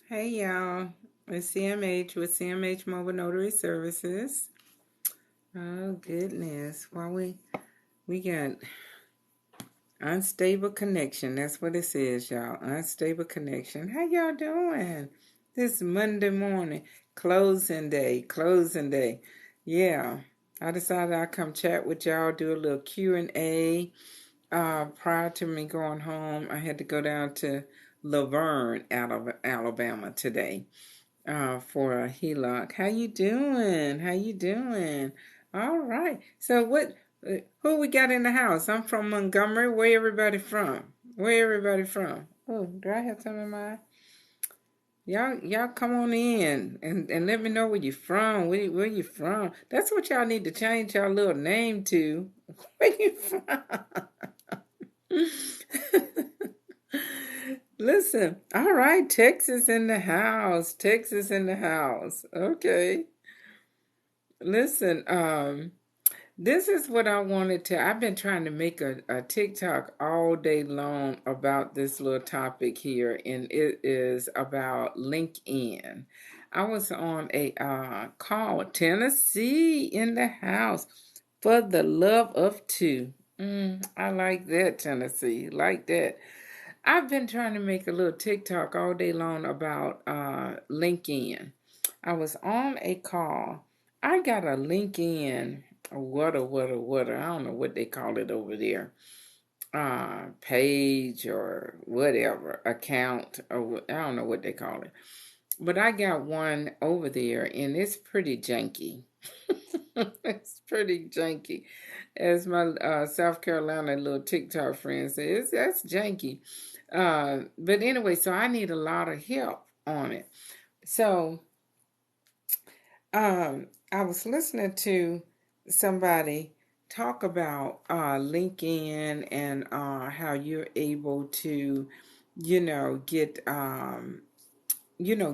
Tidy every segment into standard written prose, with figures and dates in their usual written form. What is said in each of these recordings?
Hey y'all, it's CMH with CMH Mobile Notary Services. Oh goodness, why we got unstable connection. That's what it says, y'all. Unstable connection. How y'all doing? This Monday morning, closing day, closing day. Yeah, I decided I'd come chat with y'all, do a little Q&A. Prior to me going home, I had to go down to Laverne, Alabama today. For a HELOC. How you doing? How you doing? All right. So who we got in the house? I'm from Montgomery. Where everybody from? Where everybody from? Oh, do I have something in mind? Y'all come on in and let me know where you from. Where you from? That's what y'all need to change your little name to. Where you from? Listen, all right, Texas in the house. Texas in the house. Okay. Listen, this is what I wanted to. I've been trying to make a TikTok all day long about this little topic here, and it is about LinkedIn. I was on a call, Tennessee in the house, for the love of two. I like that, Tennessee. Like that. I've been trying to make a little TikTok all day long about LinkedIn. I was on a call. I got a LinkedIn, what, I don't know what they call it over there, page or whatever, account, or I don't know what they call it. But I got one over there, and it's pretty janky. It's pretty janky. As my South Carolina little TikTok friend says, that's janky. But anyway, so I need a lot of help on it. So I was listening to somebody talk about LinkedIn and how you're able to, get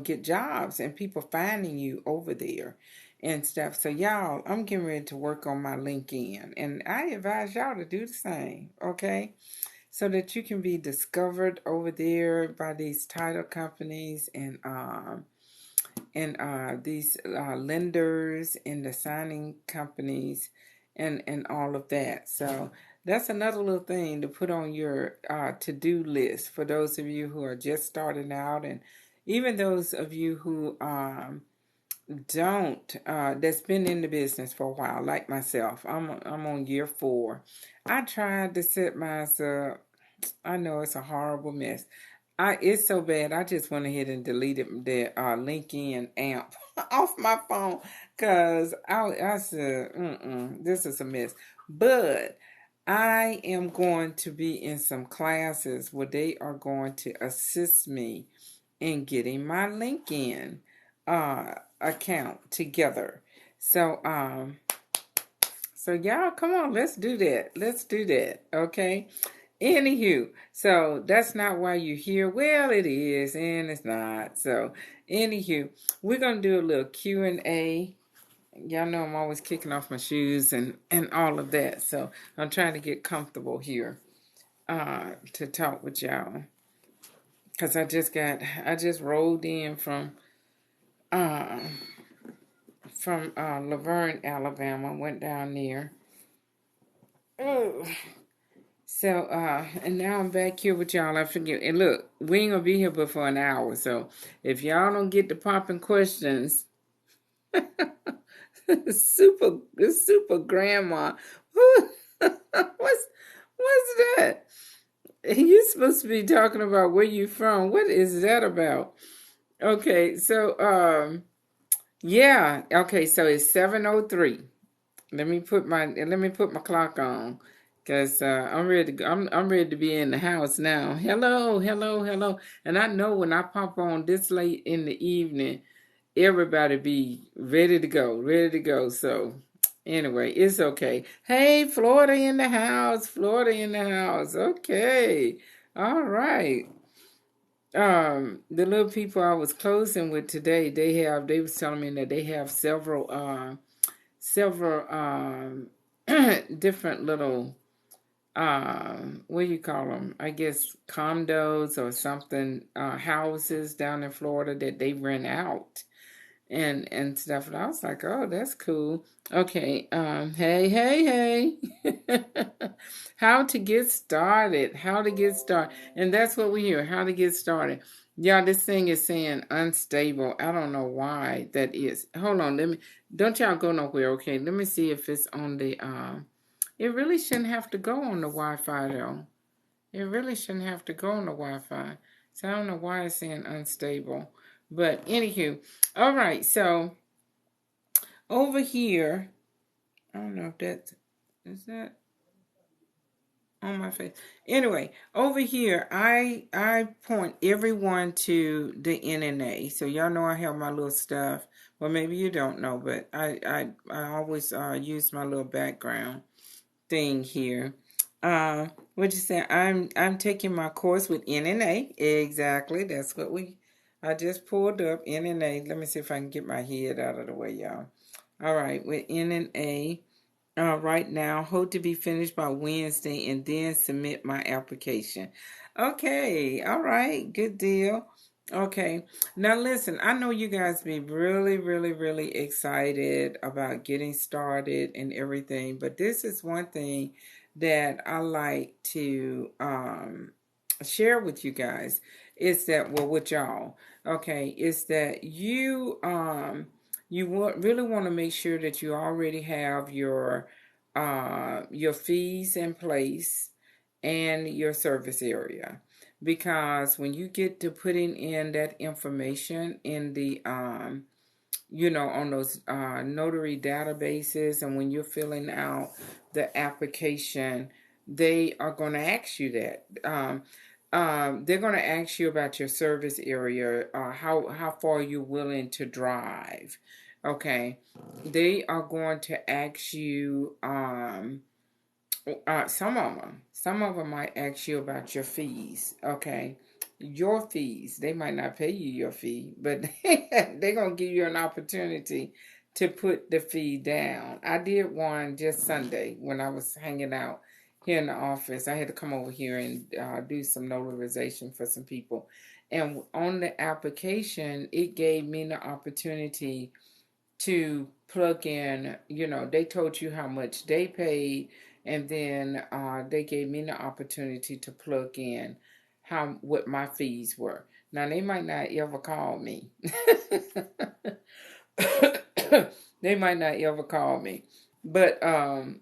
get jobs and people finding you over there and stuff. So y'all, I'm getting ready to work on my LinkedIn, and I advise y'all to do the same, okay? So that you can be discovered over there by these title companies and these lenders and the signing companies and all of that. So that's another little thing to put on your to-do list for those of you who are just starting out, and even those of you who don't that's been in the business for a while, like myself. I'm on year 4. I tried to set myself. I know it's a horrible mess. It's so bad. I just went ahead and deleted the LinkedIn app off my phone because I said, this is a mess. But I am going to be in some classes where they are going to assist me in getting my LinkedIn account together. So y'all, come on, let's do that. Let's do that, okay? Anywho, so that's not why you're here. Well, it is, and it's not. So, anywho, we're gonna do a little Q&A. Y'all know I'm always kicking off my shoes and all of that. So I'm trying to get comfortable here to talk with y'all. Cause I just rolled in uh from Laverne, Alabama. Went down there. Oh. So, and now I'm back here with y'all. I forget. And look, we ain't gonna be here but for an hour. So, if y'all don't get the popping questions, super grandma, what's that? You supposed to be talking about where you from. What is that about? Okay, so yeah. Okay, so it's 7:03. Let me put my clock on, cause I'm ready to go. I'm ready to be in the house now. Hello, hello, hello. And I know when I pop on this late in the evening, everybody be ready to go, ready to go. So anyway, it's okay. Hey, Florida in the house, Florida in the house. Okay, all right. The little people I was closing with today, they was telling me that they have several different little what do you call them? I guess condos or something, houses down in Florida that they rent out and stuff. And I was like, oh, that's cool. Okay, hey. How to get started. How to get started. And that's what we hear, how to get started. Yeah, this thing is saying unstable. I don't know why that is. Hold on, don't y'all go nowhere, okay? Let me see if it's on the, it really shouldn't have to go on the Wi-Fi though. It really shouldn't have to go on the Wi-Fi. So I don't know why it's saying unstable. But anywho, all right, so over here, I don't know if is that on my face. Anyway, over here, I point everyone to the NNA. So y'all know I have my little stuff. Well, maybe you don't know, but I always use my little background thing here. What you say? I'm taking my course with NNA. Exactly. That's what I just pulled up NNA. Let me see if I can get my head out of the way, y'all. All right, with NNA. Right now, hope to be finished by Wednesday and then submit my application. Okay, all right, good deal. Okay, now listen, I know you guys be really excited about getting started and everything, but this is one thing that I like to share with you guys is that, well, with y'all, okay, is that really want to make sure that you already have your fees in place and your service area, because when you get to putting in that information in the on those notary databases, and when you're filling out the application, they are going to ask you that. They're going to ask you about your service area, how far you're willing to drive. Okay, they are going to ask you. Some of them might ask you about your fees. Okay, your fees. They might not pay you your fee, but they're gonna give you an opportunity to put the fee down. I did one just Sunday when I was hanging out here in the office. I had to come over here and do some notarization for some people, and on the application, it gave me the opportunity to plug in, they told you how much they paid, and then they gave me the opportunity to plug in what my fees were. Now they might not ever call me. They might not ever call me, but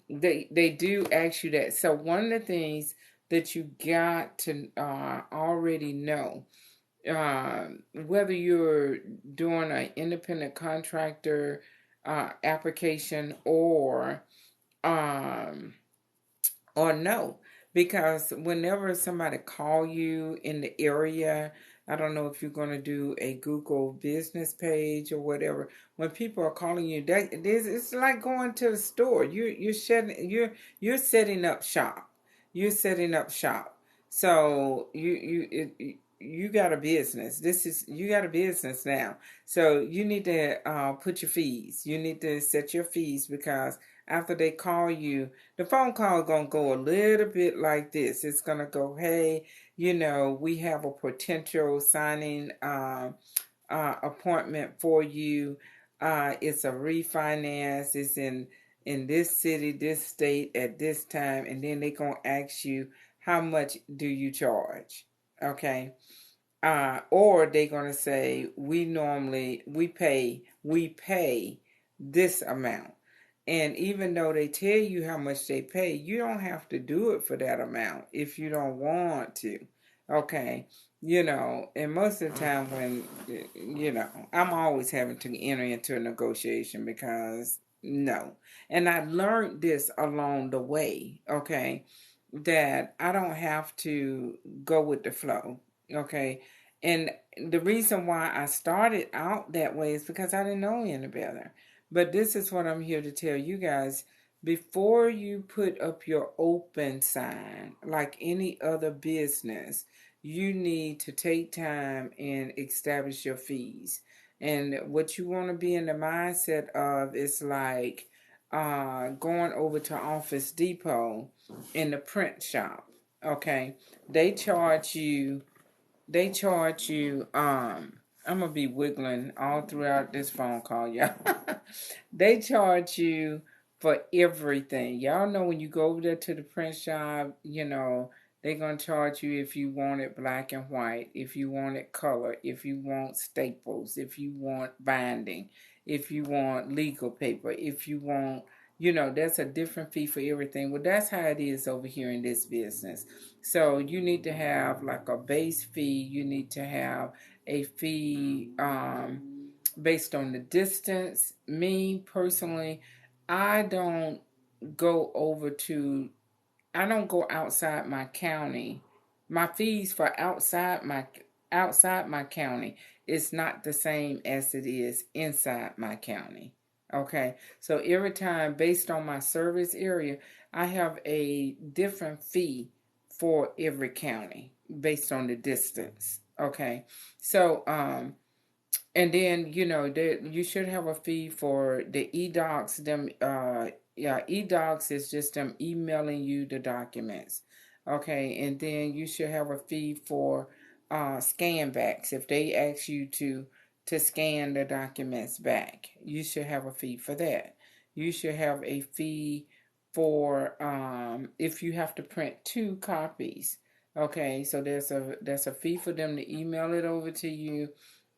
they do ask you that. So one of the things that you got to already know, whether you're doing an independent contractor application um, or no, because whenever somebody call you in the area, I don't know if you're going to do a Google business page or whatever. When people are calling you, it's like going to the store. You're setting up shop. You're setting up shop. So you got a business. You got a business now. So you need to put your fees. You need to set your fees, because after they call you, the phone call is going to go a little bit like this. It's going to go, hey, we have a potential signing appointment for you. It's a refinance. It's in this city, this state, at this time. And then they're going to ask you, how much do you charge? Okay. Or they're going to say, we pay this amount. And even though they tell you how much they pay, you don't have to do it for that amount if you don't want to. Okay. And most of the time when, I'm always having to enter into a negotiation, because no. And I learned this along the way, okay, that I don't have to go with the flow, okay. And the reason why I started out that way is because I didn't know any better. But this is what I'm here to tell you guys. Before you put up your open sign, like any other business, you need to take time and establish your fees. And what you want to be in the mindset of is like, going over to Office Depot in the print shop. Okay, they charge you. I'm gonna be wiggling all throughout this phone call, y'all. They charge you for everything. Y'all know when you go over there to the print shop, they're gonna charge you if you want it black and white, if you want it color, if you want staples, if you want binding, if you want legal paper, if you want, that's a different fee for everything. Well, that's how it is over here in this business. So you need to have like a base fee. You need to have a fee based on the distance. Me personally, I don't go over to I don't go outside my county. My fees for outside my county is not the same as it is inside my county. Okay, so every time based on my service area, I have a different fee for every county based on the distance. Okay, so and then you should have a fee for the e-docs. E-docs is just them emailing you the documents. Okay, and then you should have a fee for scan backs. If they ask you to scan the documents back, you should have a fee for that. You should have a fee for if you have to print 2 copies. Okay, so there's a fee for them to email it over to you,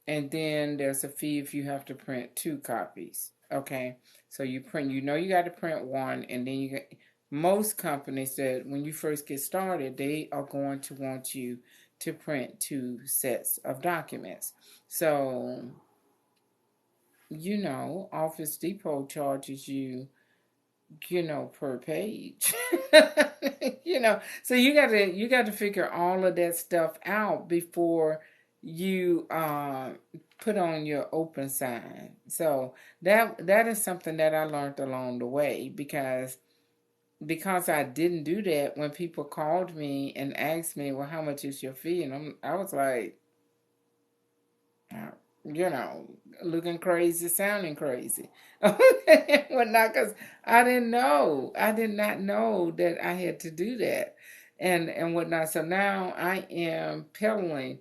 and then there's a fee if you have to print 2 copies. Okay, so you got to print one, and then most companies that when you first get started, they are going to want you to print 2 sets of documents. So, Office Depot charges you, per page. So you got to figure all of that stuff out before you put on your open sign. So that is something that I learned along the way, because I didn't do that. When people called me and asked me, well, how much is your fee? And I was like, looking crazy, sounding crazy. Whatnot, because I didn't know. I did not know that I had to do that, and whatnot. So now I am pedaling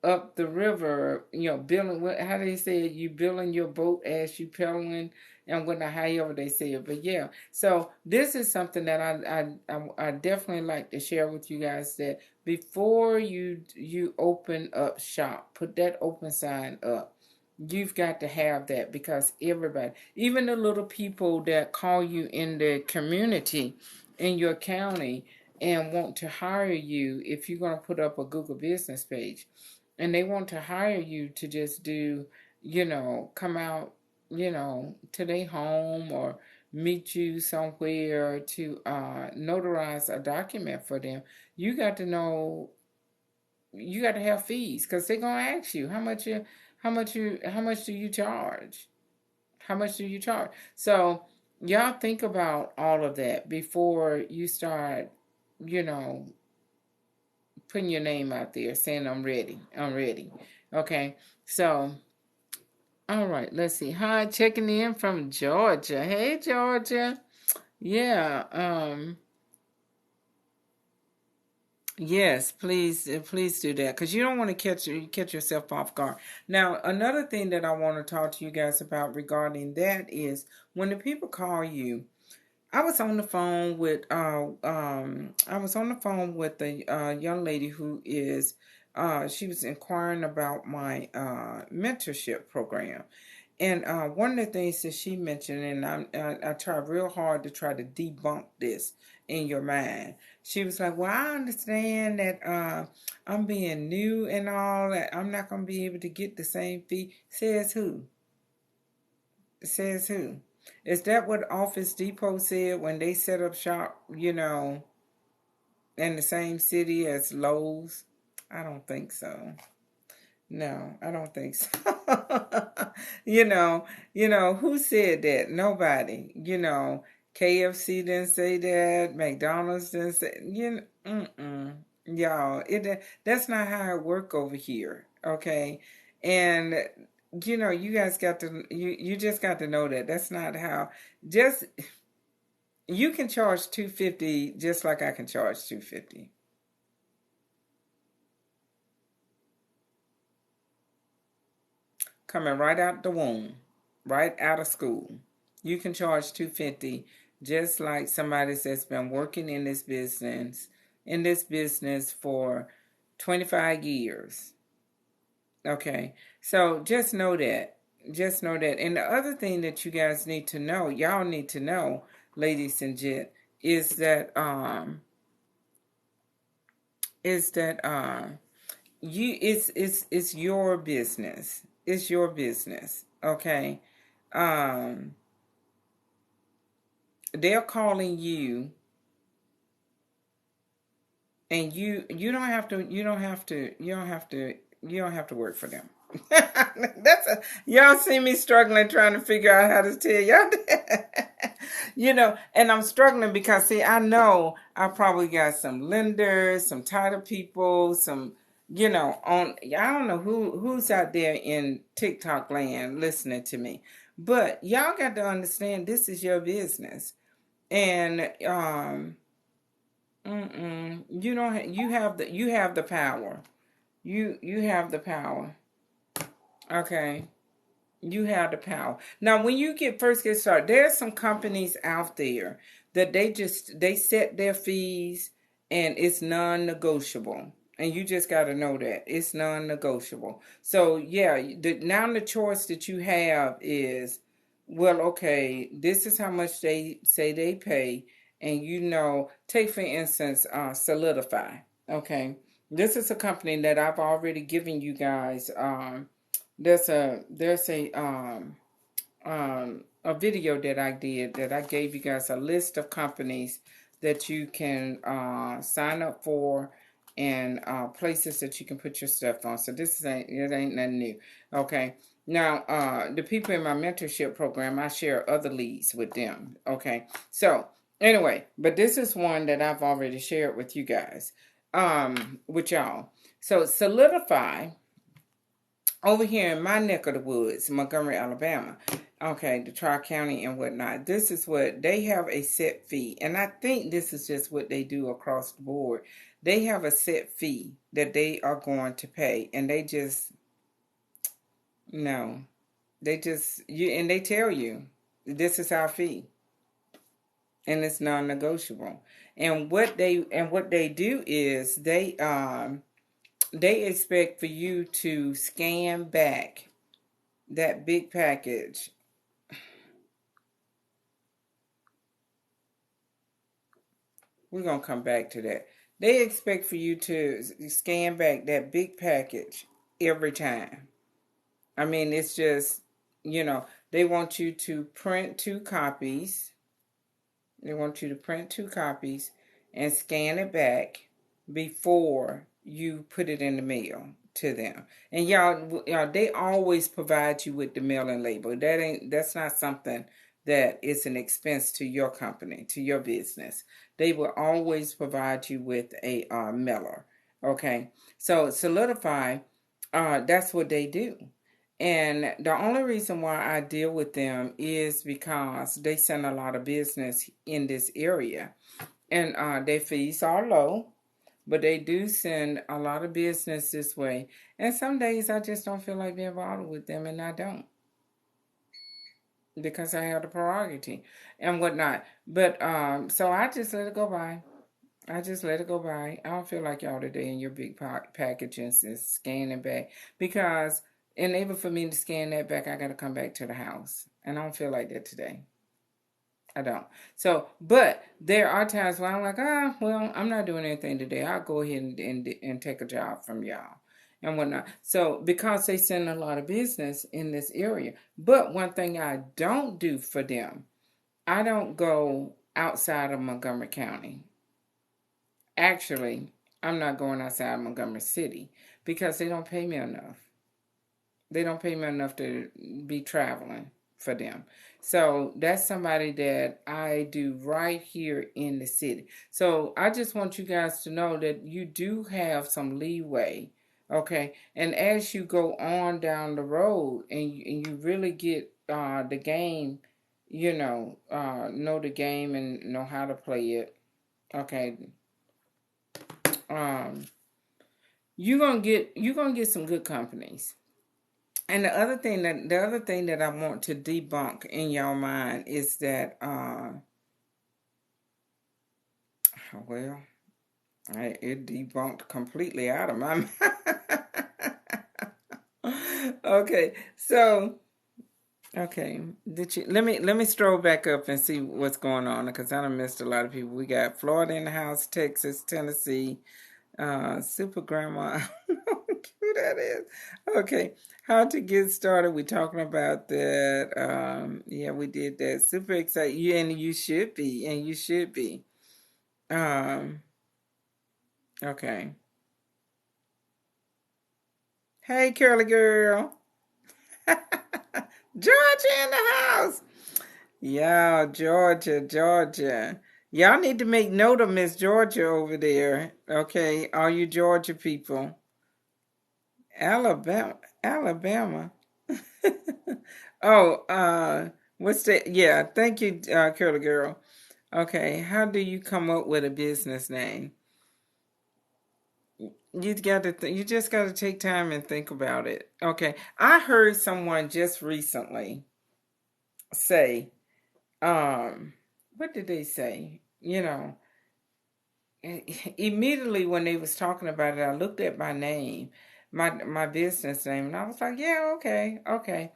up the river, billing. How do they say it? You billing your boat as you pedaling, and whatnot. However they say it, but yeah. So this is something that I definitely like to share with you guys, that before you open up shop, put that open sign up. You've got to have that, because everybody, even the little people that call you in the community, in your county, and want to hire you, if you're going to put up a Google business page, and they want to hire you to just do, come out, to their home, or meet you somewhere to notarize a document for them, you got to know, you got to have fees, because they're going to ask you how much do you charge? How much do you charge? So y'all think about all of that before you start, putting your name out there saying I'm ready. Okay. So all right, let's see. Hi, checking in from Georgia. Hey, Georgia. Yeah. Yes, please do that, because you don't want to catch yourself off guard. Now, another thing that I want to talk to you guys about regarding that is when the people call you. I was on the phone with a young lady who is she was inquiring about my mentorship program. And one of the things that she mentioned, and I tried real hard to try to debunk this in your mind. She was like, well, I understand that I'm being new and all that. I'm not going to be able to get the same fee. Says who? Says who? Is that what Office Depot said when they set up shop, in the same city as Lowe's? I don't think so. No, I don't think so. Who said that? Nobody. KFC didn't say that. McDonald's didn't say, Y'all, that's not how it work over here. Okay. And you guys got to, you just got to know that that's not how, just, you can charge 250 just like I can charge 250. Coming right out the womb, right out of school. You can charge 250 just like somebody that's been working in this business for 25 years. Okay. So just know that. Just know that. And the other thing that you guys need to know, y'all need to know, ladies and gent, is that is that you it's your business. It's your business. Okay. Um they're calling you, and you don't have to work for them. Y'all see me struggling trying to figure out how to tell y'all that. And I'm struggling because, see, I know I probably got some lenders, some title people, some, on, I don't know who's out there in TikTok land listening to me, but y'all got to understand this is your business. And you don't. You have the power. You have the power. Okay, you have the power. Now, when you first get started, there's some companies out there that they set their fees, and it's non-negotiable. And you just got to know that it's non-negotiable. So yeah, now the choice that you have is, well, okay, this is how much they say they pay, and take for instance, Solidify. Okay, this is a company that I've already given you guys. There's a video that I did that I gave you guys a list of companies that you can sign up for, and places that you can put your stuff on. So it ain't nothing new. Okay. Now, the people in my mentorship program, I share other leads with them. Okay. So anyway, but this is one that I've already shared with you guys, with y'all. So Solidify, over here in my neck of the woods, Montgomery, Alabama, okay, the Tri-County and whatnot, this is what they have, a set fee. And I think this is just what they do across the board. They have a set fee that they are going to pay. And they just, no, and they tell you, this is our fee. And it's non-negotiable. And what they do is they expect for you to scan back that big package. We're going to come back to that. They expect for you to scan back that big package every time. I mean, it's just, they want you to print 2 copies. They want you to print 2 copies and scan it back before you put it in the mail to them. And y'all, they always provide you with the mailing label. That's not something that is an expense to your company, to your business. They will always provide you with a mailer. Okay, so Solidify, that's what they do. And the only reason why I deal with them is because they send a lot of business in this area. And their fees are low, but they do send a lot of business this way. And some days I just don't feel like being bothered with them, and I don't, because I have the prerogative and whatnot. But so I just let it go by. I just let it go by. I don't feel like y'all today in your big packages and scanning back, because in order for me to scan that back, I got to come back to the house, and I don't feel like that today. I don't. So, but there are times where I'm like, well, I'm not doing anything today. I'll go ahead and take a job from y'all and whatnot. So, because they send a lot of business in this area. But one thing I don't do for them, I don't go outside of Montgomery County. Actually, I'm not going outside of Montgomery City because they don't pay me enough. They don't pay me enough to be traveling for them. So that's somebody that I do right here in the city. So I just want you guys to know that you do have some leeway Okay, and as you go on down the road and you really get the game, know the game and know how to play it. Okay, um, you're gonna get some good companies. And the other thing that I want to debunk in your mind is that well, it debunked completely out of my mind. Okay, so okay, let me stroll back up and see what's going on because I done missed a lot of people. We got Florida in the house, Texas, Tennessee, Super Grandma. I don't know who that is. Okay, how to get started. We're talking about that. Yeah, we did that. Super excited. And you should be. And you should be. Um, okay. Hey, curly girl. Georgia in the house. Yeah, Georgia, Georgia. Y'all need to make note of Miss Georgia over there. Okay, all you Georgia people. Alabama, Alabama. Oh, what's that? Yeah, thank you, Curly Girl. Okay, how do you come up with a business name? You just got to take time and think about it. Okay, I heard someone just recently say, what did they say? Immediately when they was talking about it, I looked at my name, my business name, and I was like, yeah, okay, okay.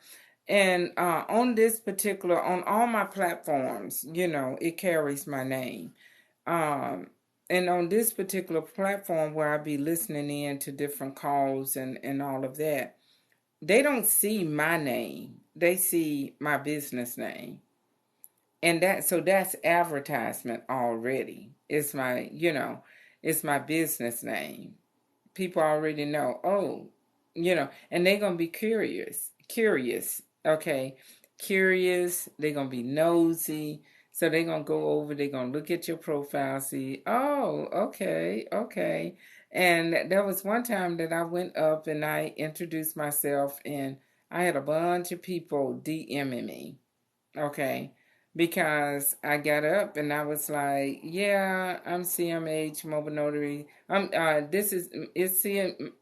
And on all my platforms, it carries my name. Um, and on this particular platform where I be listening in to different calls and all of that, they don't see my name. They see my business name. And that's advertisement already. It's my business name. People already know, oh, and they're going to be curious, okay? Curious, they're going to be nosy. So they're going to look at your profile, see, oh, okay, okay. And there was one time that I went up and I introduced myself, and I had a bunch of people DMing me, okay? Because I got up and I was like, yeah, I'm CMH Mobile Notary. This is it's CM.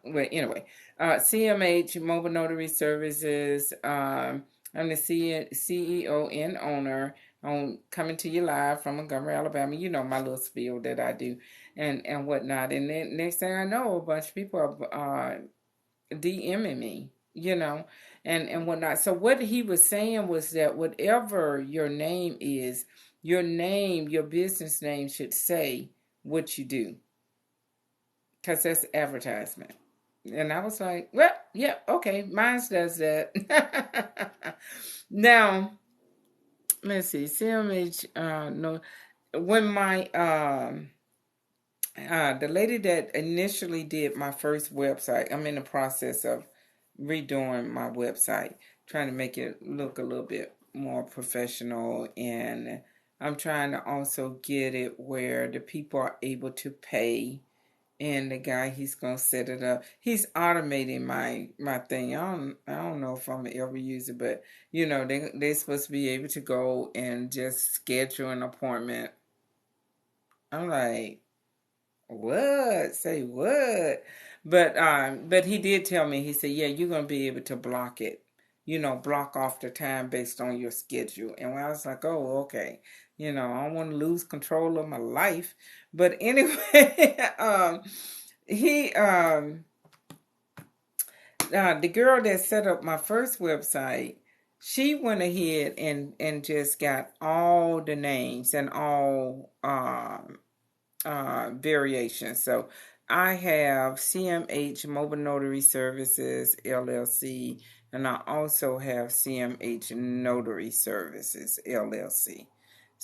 Well, anyway, CMH Mobile Notary Services. I'm the CEO and owner. I'm coming to you live from Montgomery, Alabama. You know my little spiel that I do, and whatnot. And then next thing I know, a bunch of people are DMing me, and whatnot. So what he was saying was that whatever your name is, your business name should say what you do, because that's advertisement. And I was like, well, yeah, okay, mine does that. Now, let's see, CMH, no, when the lady that initially did my first website, I'm in the process of redoing my website, trying to make it look a little bit more professional, and I'm trying to also get it where the people are able to pay. And the guy, he's gonna set it up. He's automating my thing. I don't know if I'm gonna ever use it, but they're supposed to be able to go and just schedule an appointment. I'm like, what? Say what? But he did tell me, he said, yeah, you're gonna be able to block it. Block off the time based on your schedule. And I was like, oh, okay. I don't want to lose control of my life. But anyway, he the girl that set up my first website, she went ahead and just got all the names and all variations. So I have CMH Mobile Notary Services LLC, and I also have CMH Notary Services LLC.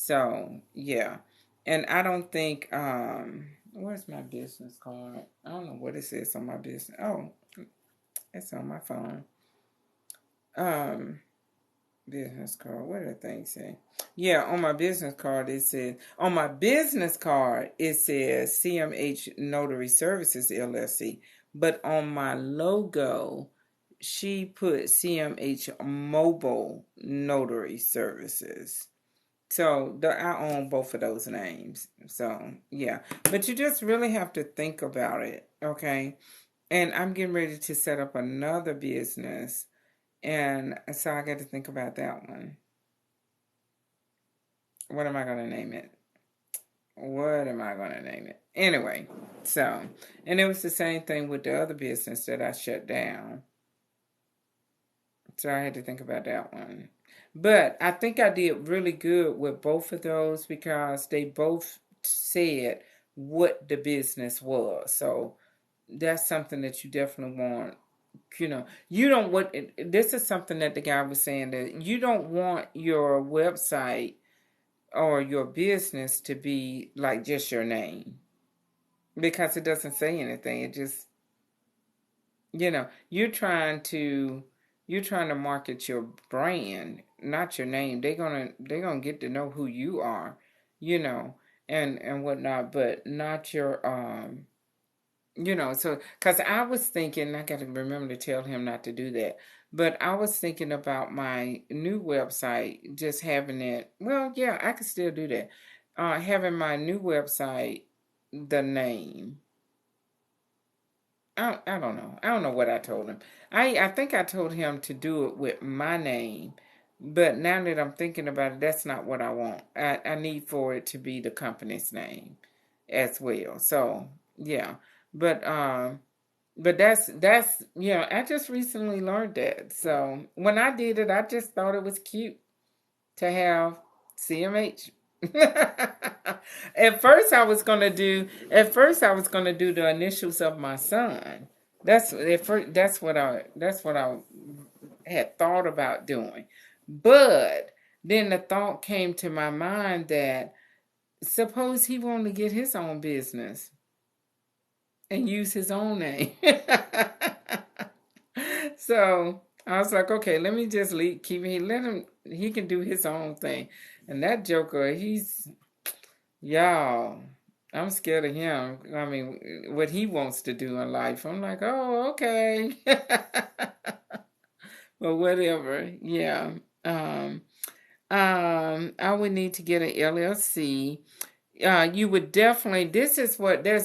So yeah, and I don't think where's my business card? I don't know what it says on my business. Oh, it's on my phone. Um, Business card. What did the thing say? Yeah, on my business card it says CMH Notary Services LLC. but on my logo, she put CMH Mobile Notary Services. So I own both of those names. So yeah, but you just really have to think about it, okay? And I'm getting ready to set up another business, and so I got to think about that one. What am I going to name it? What am I going to name it? Anyway, so, and it was the same thing with the other business that I shut down. So I had to think about that one. But I think I did really good with both of those because they both said what the business was. So that's something that you definitely want. You don't want, this is something that the guy was saying, that you don't want your website or your business to be like just your name, because it doesn't say anything. It just, you're trying to market your brand, not your name. They're gonna get to know who you are, you know, and whatnot, but not your so, because I was thinking, I got to remember to tell him not to do that. But I was thinking about my new website, just having it. Well, yeah, I could still do that. Having my new website, the name. I don't know. I don't know what I told him. I think I told him to do it with my name. But now that I'm thinking about it, that's not what I want. I need for it to be the company's name as well. So, yeah. But that's I just recently learned that. So when I did it, I just thought it was cute to have CMH. At first I was gonna do the initials of my son. That's what I had thought about doing. But then the thought came to my mind that suppose he wanted to get his own business and use his own name. So I was like, okay, let me just let him, he can do his own thing. And that joker, y'all, I'm scared of him. I mean, what he wants to do in life. I'm like, oh, okay. Well, whatever. Yeah. Um, I would need to get an LLC. You would definitely, there's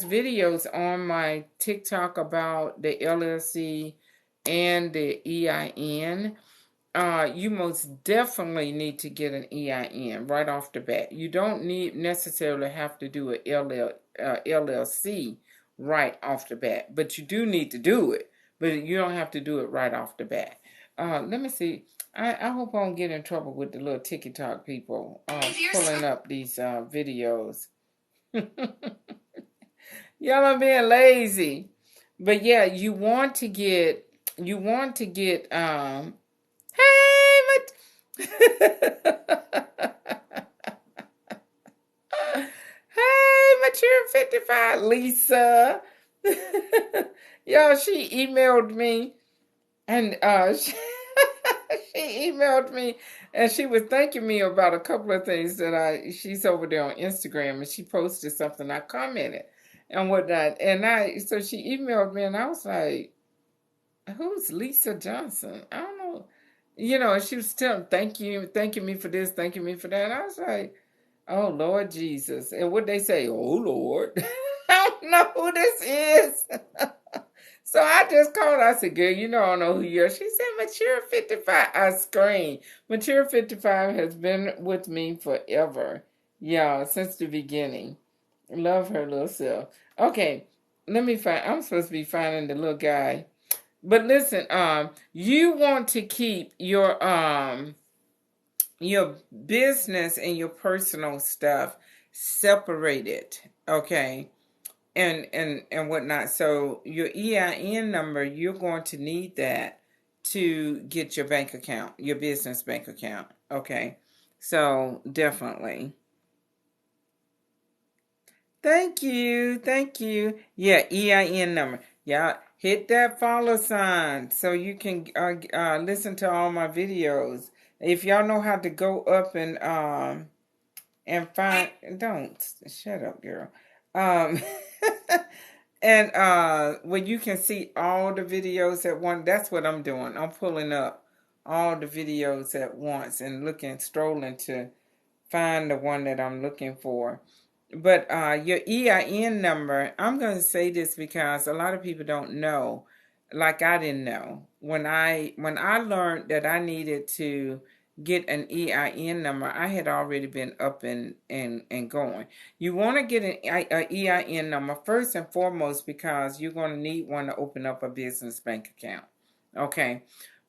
videos on my TikTok about the LLC and the EIN. You most definitely need to get an EIN right off the bat. You don't necessarily have to do a LLC right off the bat, but you do need to do it. But you don't have to do it right off the bat. Let me see. I hope I don't get in trouble with the little TikTok people pulling up these videos. Y'all are being lazy. But yeah, hey, hey, Mature 55, Lisa. Y'all, she emailed me, and she emailed me, and she was thanking me about a couple of things that she's over there on Instagram, and she posted something. I commented and whatnot, and so she emailed me, and I was like, who's Lisa Johnson? I don't know. And she was thanking me for this, thanking me for that. And I was like, oh, Lord Jesus. And what they say, oh, Lord. I don't know who this is. So I just called. I said, girl, I don't know who you are. She said, Mature 55. I screamed. Mature 55 has been with me forever. Yeah, since the beginning. Love her little self. Okay, I'm supposed to be finding the little guy. But listen, you want to keep your business and your personal stuff separated, okay? And whatnot. So your EIN number, you're going to need that to get your bank account, your business bank account, okay? So definitely. Thank you. Yeah, EIN number. Yeah, hit that follow sign so you can listen to all my videos. If y'all know how to go up and find, don't shut up, girl. Um, And when you can see all the videos at once, that's what I'm doing. I'm pulling up all the videos at once and strolling to find the one that I'm looking for. But your EIN number, I'm going to say this because a lot of people don't know, like I didn't know. When I learned that I needed to get an EIN number, I had already been up and going. You want to get an EIN number first and foremost because you're going to need one to open up a business bank account. Okay.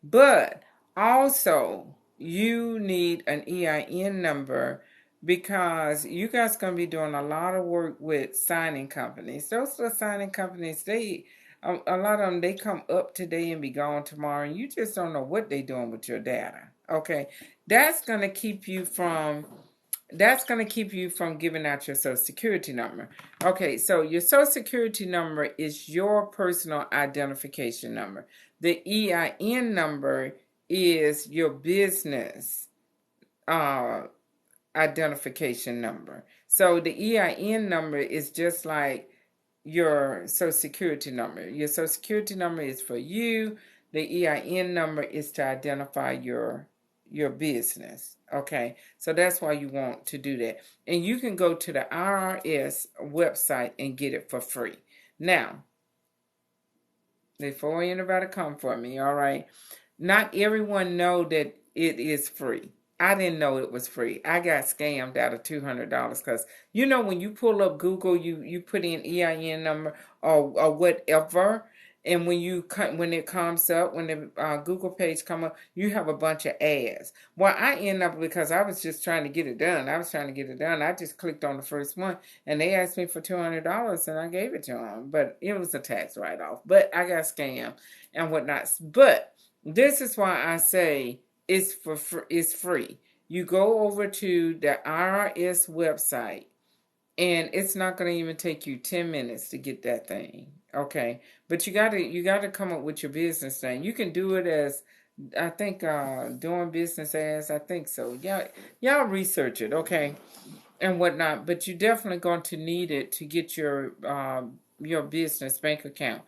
But also, you need an EIN number because you guys going to be doing a lot of work with signing companies. Those are signing companies, a lot of them, they come up today and be gone tomorrow, and you just don't know what they're doing with your data. Okay, that's going to keep you from giving out your social security number. Okay, so your social security number is your personal identification number. The EIN number is your business identification number. So the EIN number is just like your social security number. Your social security number is for you. The EIN number is to identify your business. Okay, so that's why you want to do that. And you can go to the IRS website and get it for free. Now, before anybody come for me, all right, not everyone know that it is free. I didn't know it was free. I got scammed out of $200 because when you pull up Google, you put in EIN number or whatever, and when it comes up, when the Google page come up, you have a bunch of ads. Well, I end up because I was just trying to get it done. I just clicked on the first one, and they asked me for $200, and I gave it to them. But it was a tax write-off. But I got scammed and whatnot. But this is why I say it's free. You go over to the IRS website, and it's not going to even take you 10 minutes to get that thing. Okay, but you gotta come up with your business name. You can do it as, I think, doing business as, I think so. Y'all research it, okay, and whatnot. But you're definitely going to need it to get your business bank account.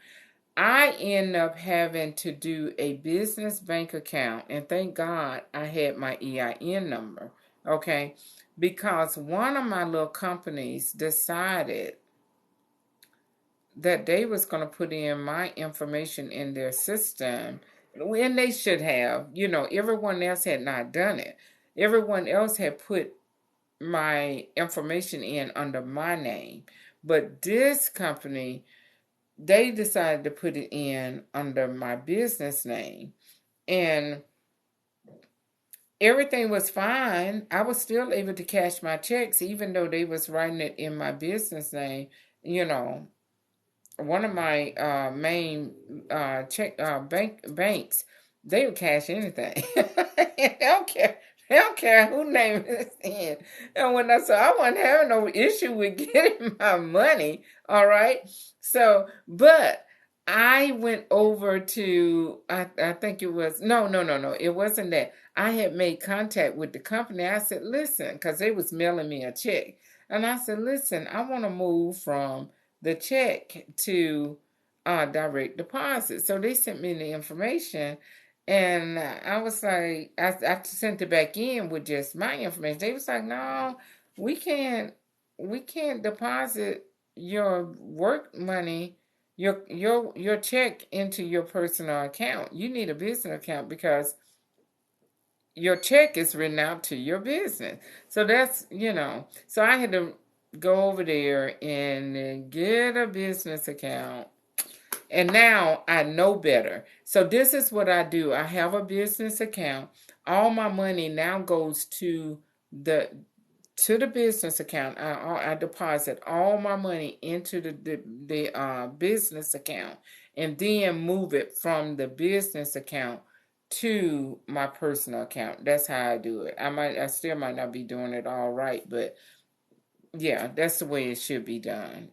I end up having to do a business bank account, and thank God I had my EIN number, okay, because one of my little companies decided that they was going to put in my information in their system, and they should have. Everyone else had not done it. Everyone else had put my information in under my name, but this company, they decided to put it in under my business name, and everything was fine. I was still able to cash my checks even though they was writing it in my business name. One of my main banks, they would cash anything. They don't care. They don't care who name is in. And when I said I wasn't having no issue with getting my money, all right. So, but I went over to, I think it was, no, it wasn't that. I had made contact with the company. I said, listen, because they was mailing me a check. And I said, listen, I want to move from the check to direct deposit. So they sent me the information, and I was like, I sent it back in with just my information. They was like, no, we can't deposit your work money, your check into your personal account. You need a business account because your check is written out to your business. So that's, so I had to go over there and get a business account. And now I know better. So this is what I do. I have a business account. All my money now goes to the business account. I deposit all my money into the business account, and then move it from the business account to my personal account. That's how I do it. I still might not be doing it all right, but yeah, that's the way it should be done.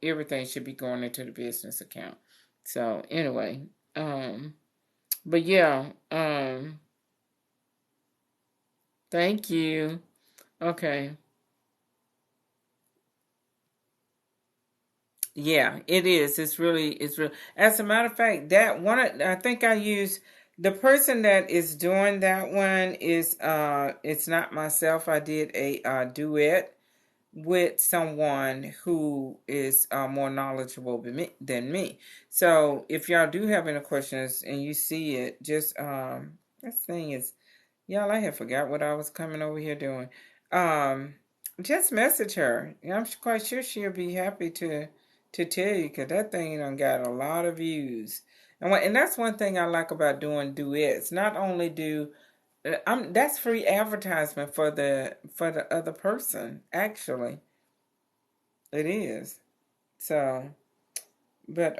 Everything should be going into the business account. So anyway, but yeah, thank you. Okay. Yeah, it is. It's real. As a matter of fact, that one, I think I use the person that is doing that one is, it's not myself. I did a duet with someone who is more knowledgeable than me. So if y'all do have any questions and you see it, just, this thing is, y'all, I had forgot what I was coming over here doing. Um, just message her. I'm quite sure she'll be happy to tell you, because that thing done got a lot of views. And that's one thing I like about doing duets. Not only do that's free advertisement for the other person. Actually, it is. So, but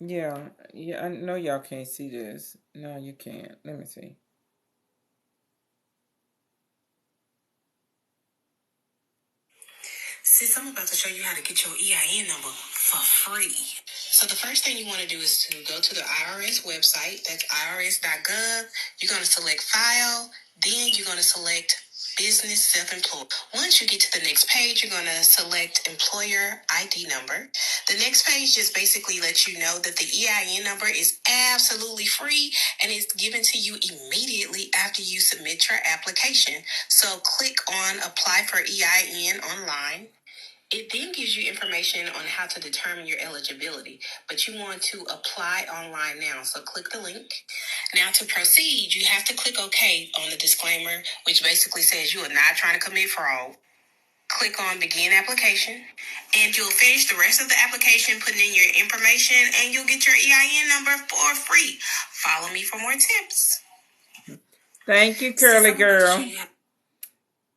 yeah, yeah. I know y'all can't see this. No, you can't. Let me see. Sis, I'm about to show you how to get your EIN number for free. So the first thing you want to do is to go to the IRS website. That's irs.gov. You're going to select File. Then you're going to select Business Self-Employed. Once you get to the next page, you're going to select Employer ID number. The next page just basically lets you know that the EIN number is absolutely free and is given to you immediately after you submit your application. So click on Apply for EIN online. It then gives you information on how to determine your eligibility, but you want to apply online now. So click the link. Now to proceed, you have to click OK on the disclaimer, which basically says you are not trying to commit fraud. Click on Begin Application, and you'll finish the rest of the application, putting in your information, and you'll get your EIN number for free. Follow me for more tips. Thank you, Curly Girl.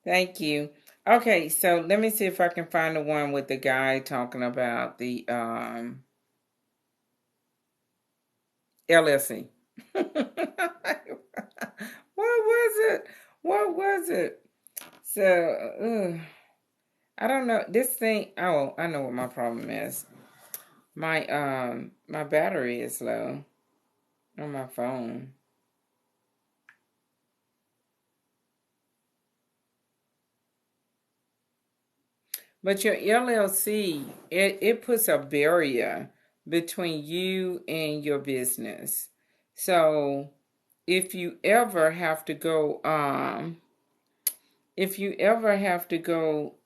Thank you. Okay, so let me see if I can find the one with the guy talking about the LLC. What was it? What was it? So, I don't know. This thing, oh, I know what my problem is. My battery is low on my phone. But your LLC, it puts a barrier between you and your business. So if you ever have to go, if you ever have to go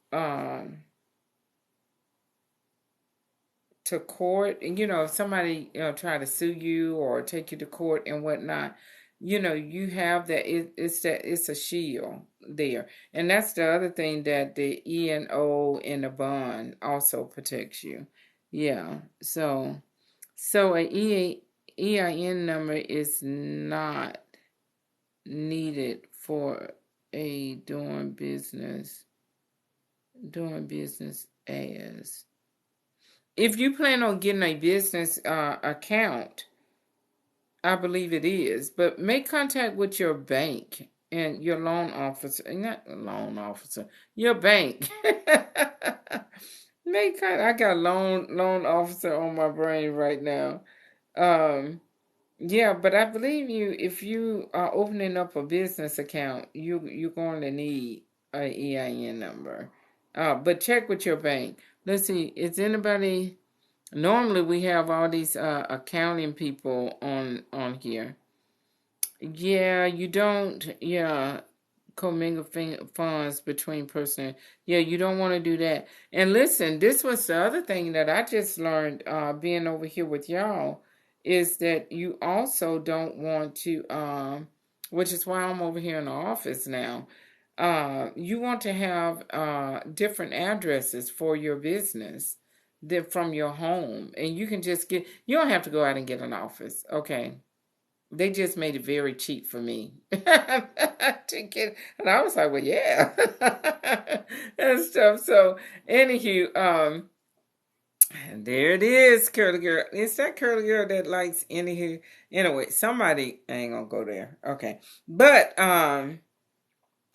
to court, and if somebody try to sue you or take you to court and whatnot, you have that. It's a shield there, and that's the other thing, that the E&O and the bond also protects you. Yeah. So EIN number is not needed for a doing business as. If you plan on getting a business account, I believe it is, but make contact with your bank and your loan officer, not loan officer, your bank. I got loan officer on my brain right now. Yeah, but I believe you. If you are opening up a business account, you're going to need a EIN number. But check with your bank. Let's see. Is anybody? Normally we have all these accounting people on here. Yeah, you don't. Yeah, commingle funds between person. Yeah, you don't want to do that. And listen, this was the other thing that I just learned being over here with y'all, is that you also don't want to, which is why I'm over here in the office now. You want to have different addresses for your business than from your home, and you can just you don't have to go out and get an office. Okay. They just made it very cheap for me to get, and I was like, well, yeah, and stuff. So, anywho, there it is, Curly Girl. It's that Curly Girl that likes anywho. Anyway, somebody I ain't gonna go there. Okay, but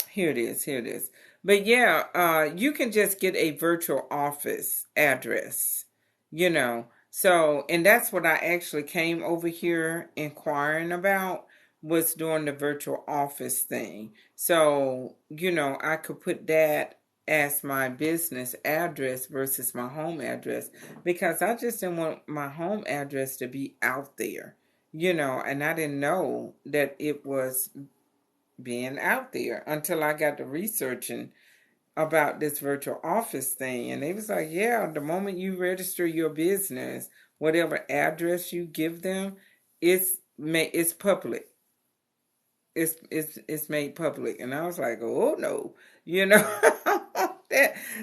here it is. Here it is. But yeah, you can just get a virtual office address. You know, so, and that's what I actually came over here inquiring about, was doing the virtual office thing. So, I could put that as my business address versus my home address, because I just didn't want my home address to be out there, and I didn't know that it was being out there until I got to researching about this virtual office thing. And they was like, yeah, the moment you register your business, whatever address you give them, it's public. It's made public. And I was like, oh no, you know.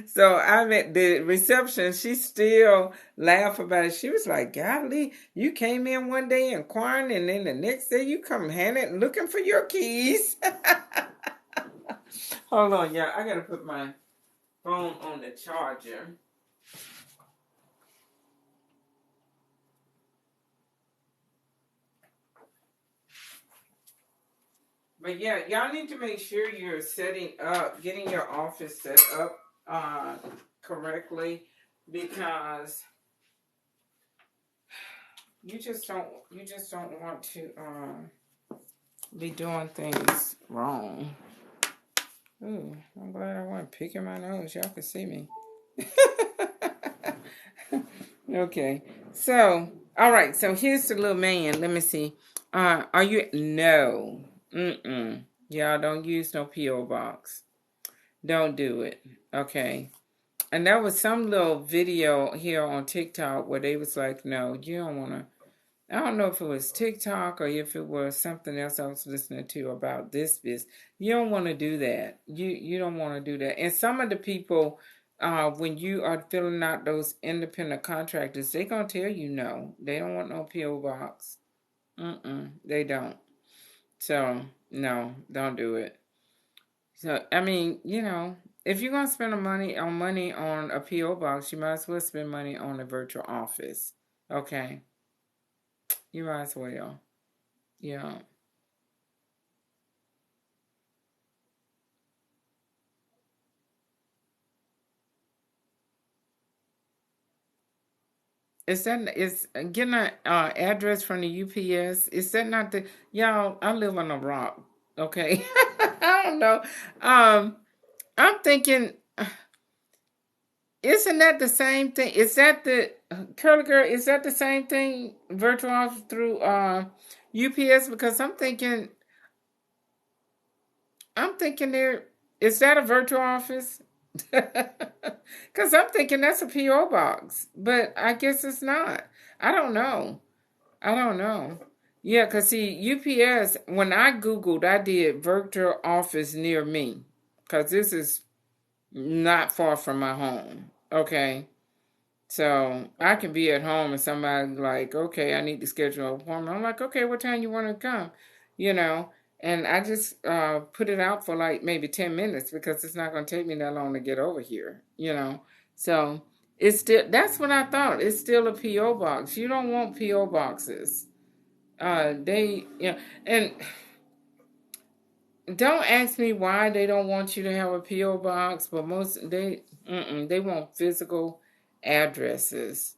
So I met the reception. She still laughed about it. She was like, golly, you came in one day inquiring, and then the next day you come handing looking for your keys. Hold on, yeah, I gotta put my phone on the charger. But yeah, y'all need to make sure you're getting your office set up correctly, because you just don't want to be doing things wrong. Ooh, I'm glad I wasn't picking my nose. Y'all can see me. Okay, so all right. So here's the little man. Let me see. Are you no? Y'all don't use no PO box. Don't do it. Okay. And there was some little video here on TikTok where they was like, no, you don't want to. I don't know if it was TikTok or if it was something else I was listening to about this business. You don't want to do that. You don't want to do that. And some of the people, when you are filling out those independent contractors, they're going to tell you no. They don't want no P.O. box. They don't. So, no, don't do it. So, I mean, if you're going to spend money on a P.O. box, you might as well spend money on a virtual office. Okay? You might as well. Yeah. Is getting an address from the UPS? Is that not the y'all? I live on a rock. Okay, I don't know. I'm thinking, isn't that the same thing? Is that the curly girl? Is that the same thing? Virtual office through UPS? Because I'm thinking there. Is that a virtual office? Because I'm thinking that's a PO box, but I guess it's not. I don't know. I don't know. Yeah, because see, UPS, when I Googled, I did virtual office near me, because this is not far from my home. Okay. So I can be at home and somebody like, okay, I need to schedule an appointment. I'm like, okay, what time you want to come? You know, and I just put it out for like maybe 10 minutes because it's not going to take me that long to get over here. So it's still, that's what I thought. It's still a P.O. box. You don't want P.O. boxes. And don't ask me why they don't want you to have a P.O. box, but they want physical addresses.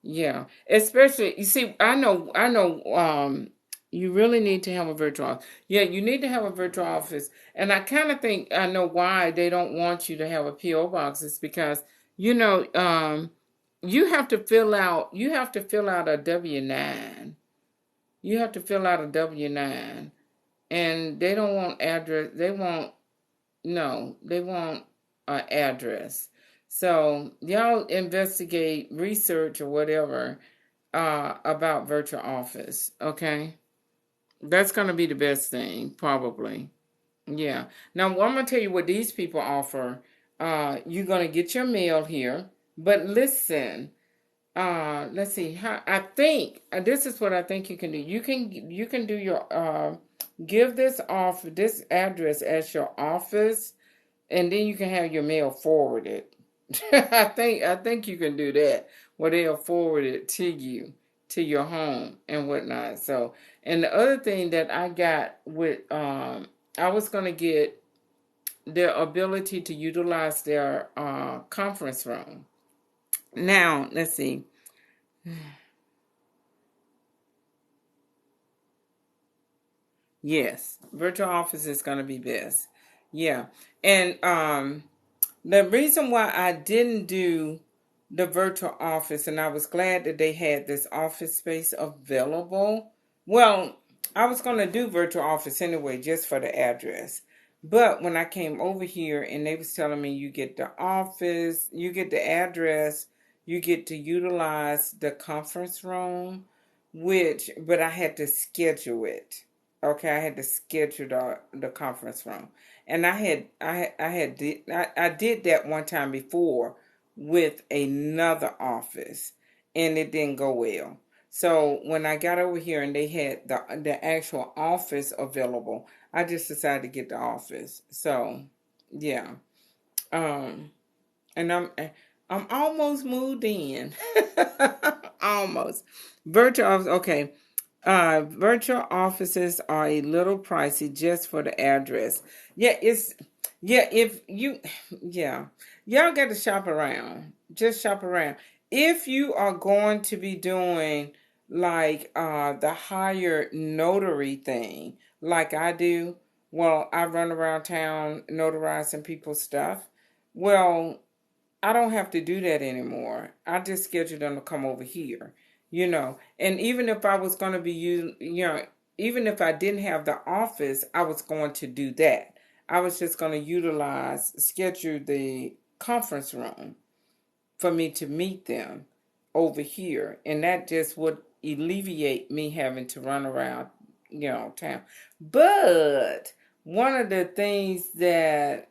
Yeah, especially you see, I know. You really need to have a virtual office. Yeah, you need to have a virtual office, and I kind of think I know why they don't want you to have a PO box. Is because you have to fill out. You have to fill out a W-9. You have to fill out a W-9, and they don't want address. They want no. They want an address. So y'all investigate, research, or whatever about virtual office. Okay, that's gonna be the best thing, probably. Yeah. Now I'm gonna tell you what these people offer. You're gonna get your mail here, but listen. Let's see. How I think this is what I think you can do. You can do your give this address as your office, and then you can have your mail forwarded. I think you can do that, where they'll forward it to you, to your home and whatnot. So, and the other thing that I got with I was gonna get their ability to utilize their conference room. Now, let's see. Yes, virtual office is gonna be best. Yeah, and The reason why I didn't do the virtual office, and I was glad that they had this office space available. Well, I was going to do virtual office anyway, just for the address. But when I came over here and they was telling me you get the office, you get the address, you get to utilize the conference room, but I had to schedule it. Okay, I had to schedule the conference room. And I did that one time before with another office, and it didn't go well. So when I got over here and they had the actual office available, I just decided to get the office. So yeah, um, and I'm almost moved in, almost virtual office. Okay, virtual offices are a little pricey just for the address. Yeah, if you, yeah, y'all got to shop around. Just shop around. If you are going to be doing like the higher notary thing, like I do, well, I run around town notarizing people's stuff. Well, I don't have to do that anymore. I just schedule them to come over here, And even if I was going to be even if I didn't have the office, I was going to do that. I was just going to schedule the conference room for me to meet them over here. And that just would alleviate me having to run around, town. But one of the things that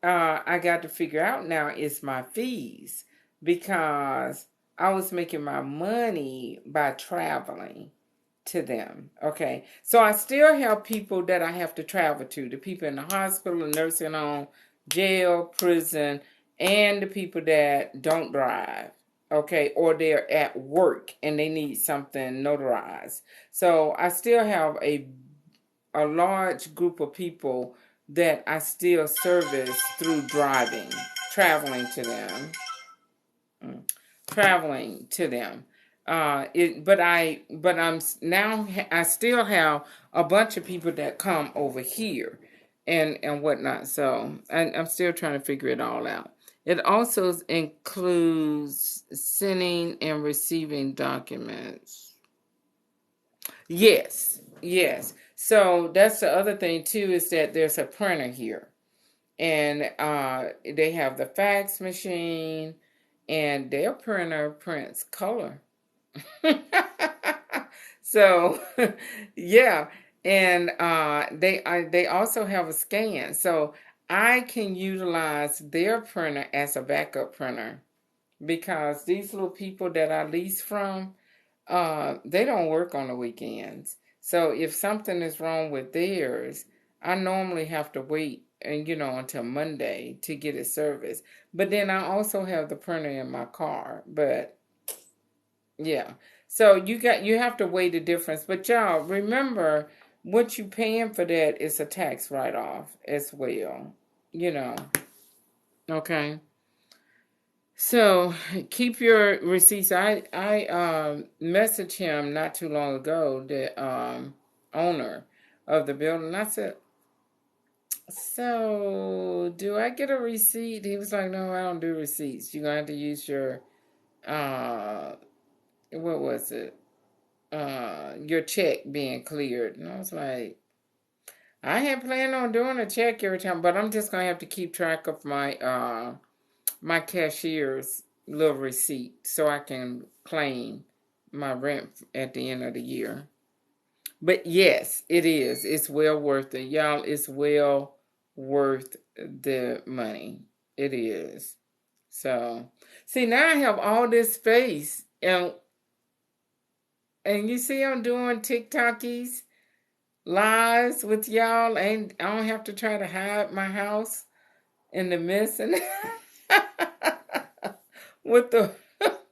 I got to figure out now is my fees, because I was making my money by traveling to them. Okay. So I still have people that I have to travel to, the people in the hospital, nursing home, jail, prison, and the people that don't drive. Okay. Or they're at work and they need something notarized. So I still have a large group of people that I still service through driving, traveling to them, traveling to them. But I'm now, I still have a bunch of people that come over here, and whatnot. So I'm still trying to figure it all out. It also includes sending and receiving documents. Yes, yes. So that's the other thing too, is that there's a printer here, and they have the fax machine, and their printer prints color. So, yeah, and they also have a scan, so I can utilize their printer as a backup printer, because these little people that I lease from, they don't work on the weekends. So if something is wrong with theirs, I normally have to wait until Monday to get it serviced. But then I also have the printer in my car. But yeah. So you have to weigh the difference. But y'all remember, what you paying for that is a tax write-off as well. You know. Okay. So keep your receipts. I messaged him not too long ago, the owner of the building. I said, "So do I get a receipt?" He was like, "No, I don't do receipts. You're gonna have to use your uh, what was it? Your check being cleared." And I was like, "I had planned on doing a check every time, but I'm just gonna have to keep track of my cashier's little receipt so I can claim my rent at the end of the year." But yes, it is. It's well worth it. Y'all, it's well worth the money. It is. So, see, now I have all this space, and you see I'm doing TikTokies lives with y'all, and I don't have to try to hide my house in the mist and with the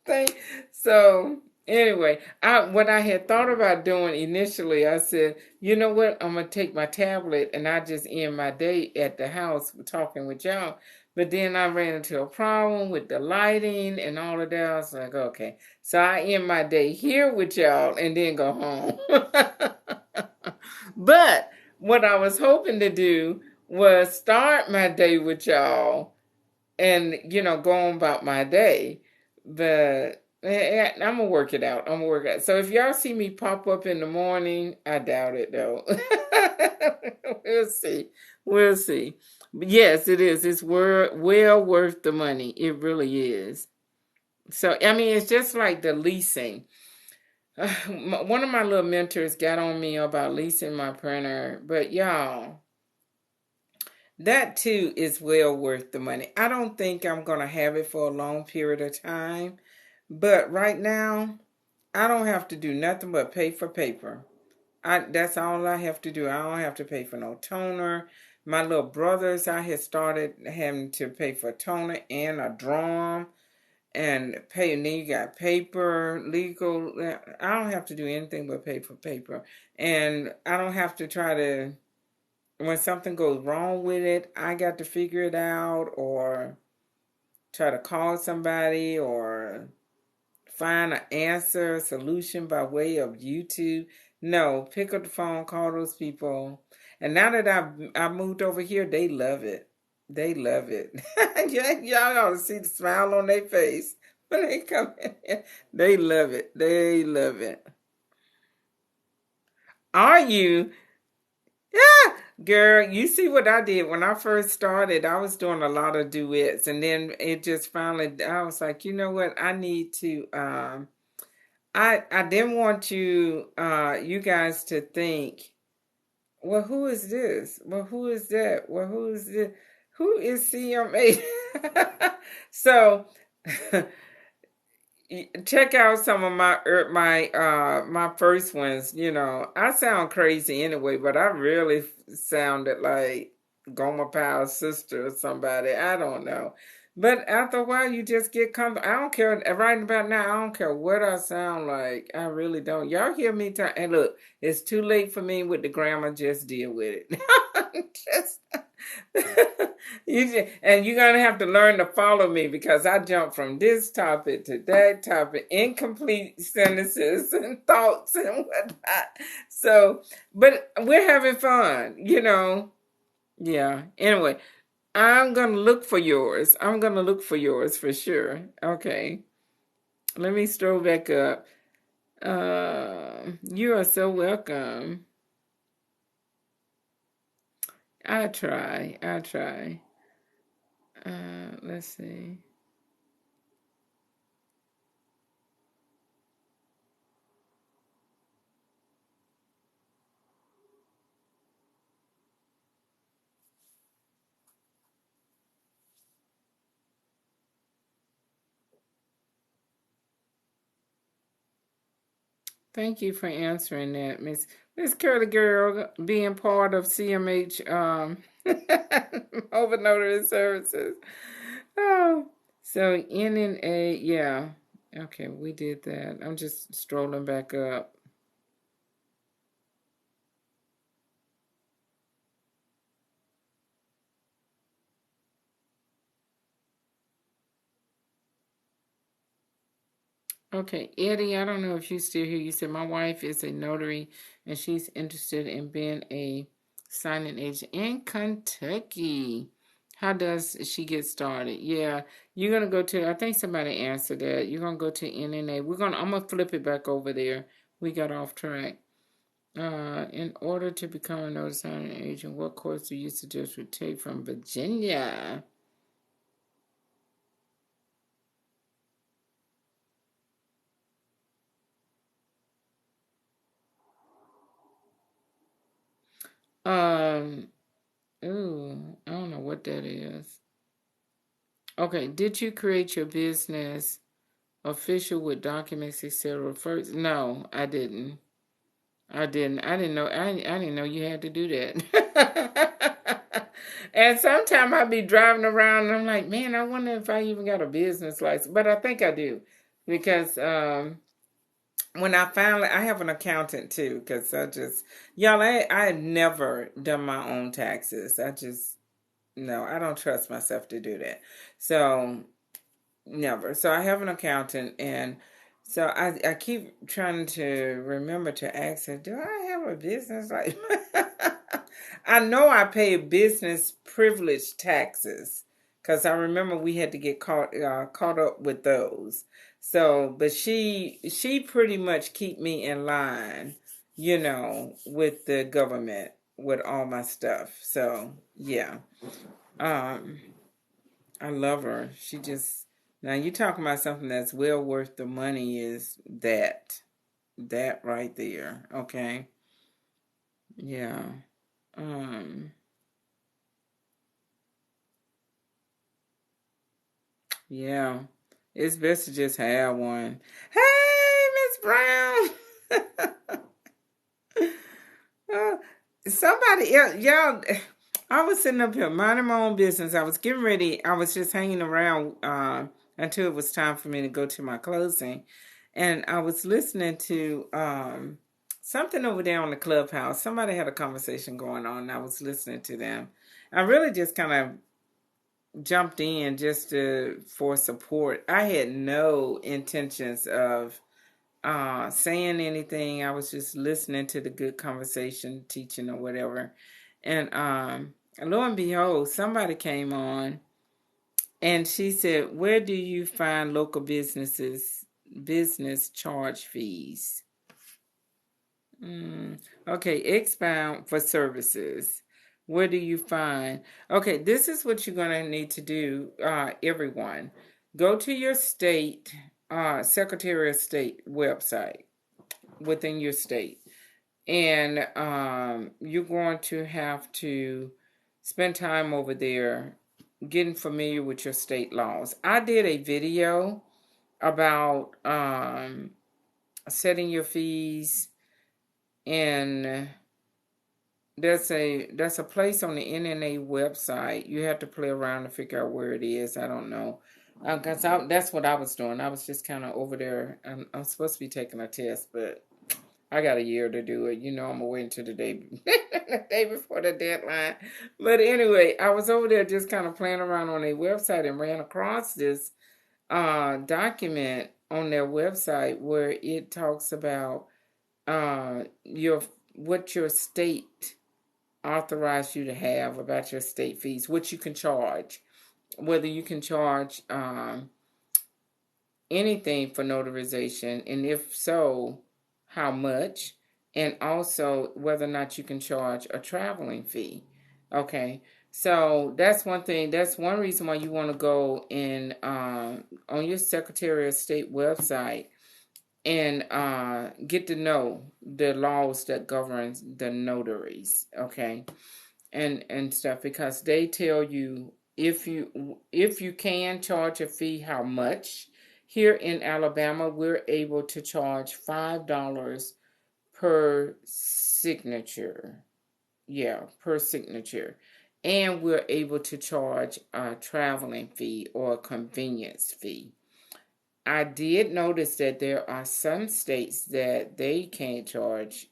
thing. So anyway, what I had thought about doing initially, I said, you know what, I'm gonna take my tablet and I just end my day at the house talking with y'all. But then I ran into a problem with the lighting and all of that. I was like, okay, so I end my day here with y'all and then go home. But what I was hoping to do well, start my day with y'all and, go on about my day. But I'm going to work it out. I'm going to work it out. So if y'all see me pop up in the morning, I doubt it, though. We'll see. We'll see. But yes, it is. It's well worth the money. It really is. So, I mean, it's just like the leasing. One of my little mentors got on me about leasing my printer, but y'all, that too is well worth the money. I don't think I'm going to have it for a long period of time, but right now, I don't have to do nothing but pay for paper. That's all I have to do. I don't have to pay for no toner. My little brothers, I had started having to pay for toner and a drum and pay. And then you got paper, legal. I don't have to do anything but pay for paper. And I don't have to try to, when something goes wrong with it, I got to figure it out or try to call somebody or find an answer, a solution by way of YouTube. No, pick up the phone, call those people. And now that I moved over here, they love it. They love it. Y'all ought to see the smile on their face when they come in here. They love it. They love it. Are you? Yeah, girl, you see what I did when I first started. I was doing a lot of duets, and then it just finally, I was like, you know what? I need to. I didn't want you guys to think, well, who is this? Well, who is that? Well, who is this? Who is CMA? So check out some of my first ones. I sound crazy anyway, but I really sounded like Goma Powell's sister or somebody. I don't know. But after a while, you just get comfortable. I don't care. Right about now, I don't care what I sound like. I really don't. Y'all hear me talk? And look, it's too late for me with the grammar. Just deal with it. just and you're gonna have to learn to follow me because I jump from this topic to that topic, incomplete sentences and thoughts and whatnot. So, but we're having fun. Yeah. Anyway, I'm gonna look for yours. I'm gonna look for yours for sure. Okay. Let me scroll back up. You are so welcome. I try. I try. Let's see. Thank you for answering that, Miss Curly Girl, being part of CMH Mobile Notary Services. Oh, so NNA, yeah. Okay, we did that. I'm just strolling back up. Okay, Eddie, I don't know if you're still here. You said my wife is a notary and she's interested in being a signing agent in Kentucky. How does she get started? Yeah, you're gonna go to. I think somebody answered that. You're gonna go to NNA. I'm gonna flip it back over there. We got off track. In order to become a notary signing agent, what course do you suggest we take from Virginia? Um, ooh, I don't know what that is. Okay, did you create your business official with documents, etc. first? No, I didn't. I didn't. I didn't know. I didn't know you had to do that. And sometimes I'd be driving around and I'm like, man, I wonder if I even got a business license. But I think I do because when I have an accountant too because y'all, I had never done my own taxes. No, I don't trust myself to do that. So never. So I have an accountant, and so I keep trying to remember to ask her, do I have a business? Like, I know I pay business privilege taxes because I remember we had to get caught up with those. So, but she pretty much keep me in line, with the government with all my stuff. So yeah, um, I love her. She just now you talking about something that's well worth the money is that right there. Okay, yeah. Um, yeah. It's best to just have one. Hey, Miss Brown. Uh, somebody else, y'all. I was sitting up here minding my own business. I was getting ready. I was just hanging around until it was time for me to go to my closing, and I was listening to something over there on the clubhouse. Somebody had a conversation going on, and I was listening to them. I really just kind of jumped in just for support. I had no intentions of saying anything. I was just listening to the good conversation, teaching or whatever. And lo and behold, somebody came on and she said, "Where do you find local business charge fees?" Okay, expound for services. Where do you find? Okay, this is what you're going to need to do, everyone. Go to your state, Secretary of State website within your state. And you're going to have to spend time over there getting familiar with your state laws. I did a video about setting your fees, and that's a place on the NNA website. You have to play around to figure out where it is. I don't know. Because that's what I was doing. I was just kind of over there. I'm supposed to be taking a test, but I got a year to do it. I'm waiting until the day, the day before the deadline. But anyway, I was over there just kind of playing around on their website and ran across this document on their website where it talks about what your state authorized you to have about your state fees, what you can charge, whether you can charge anything for notarization, and if so, how much, and also whether or not you can charge a traveling fee. Okay, so that's one thing. That's one reason why you want to go in on your Secretary of State website and get to know the laws that govern the notaries. Okay, and stuff, because they tell you if you can charge a fee, how much. Here in Alabama, we're able to charge $5 per signature. Yeah, per signature. And we're able to charge a traveling fee or a convenience fee. I did notice that there are some states that they can't charge.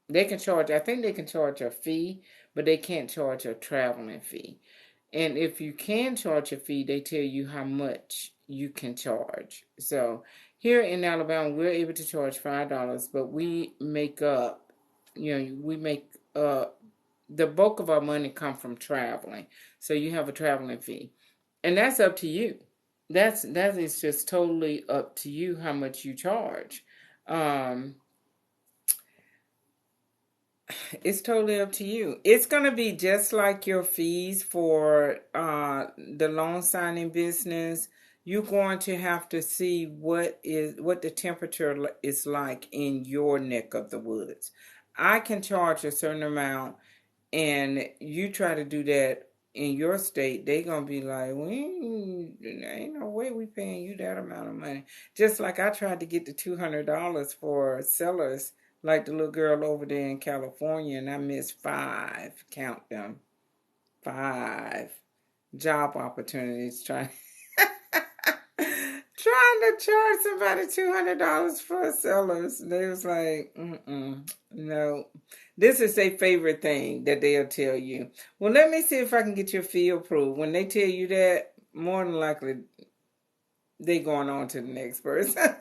They can charge, I think they can charge a fee, but they can't charge a traveling fee. And if you can charge a fee, they tell you how much you can charge. So here in Alabama, we're able to charge $5, but we make up, we make the bulk of our money come from traveling. So you have a traveling fee, and that's up to you. That is just totally up to you how much you charge. Um, It's totally up to you. It's going to be just like your fees for the loan signing business. You're going to have to see what the temperature is like in your neck of the woods. I can charge a certain amount, and you try to do that in your state, they gonna be like, ain't no way we paying you that amount of money. Just like I tried to get the $200 for sellers, like the little girl over there in California, and I missed five, count them, five job opportunities trying trying to charge somebody $200 for sellers. They was like, no. This is their favorite thing that they'll tell you. Well, let me see if I can get your fee approved. When they tell you that, more than likely they going on to the next person.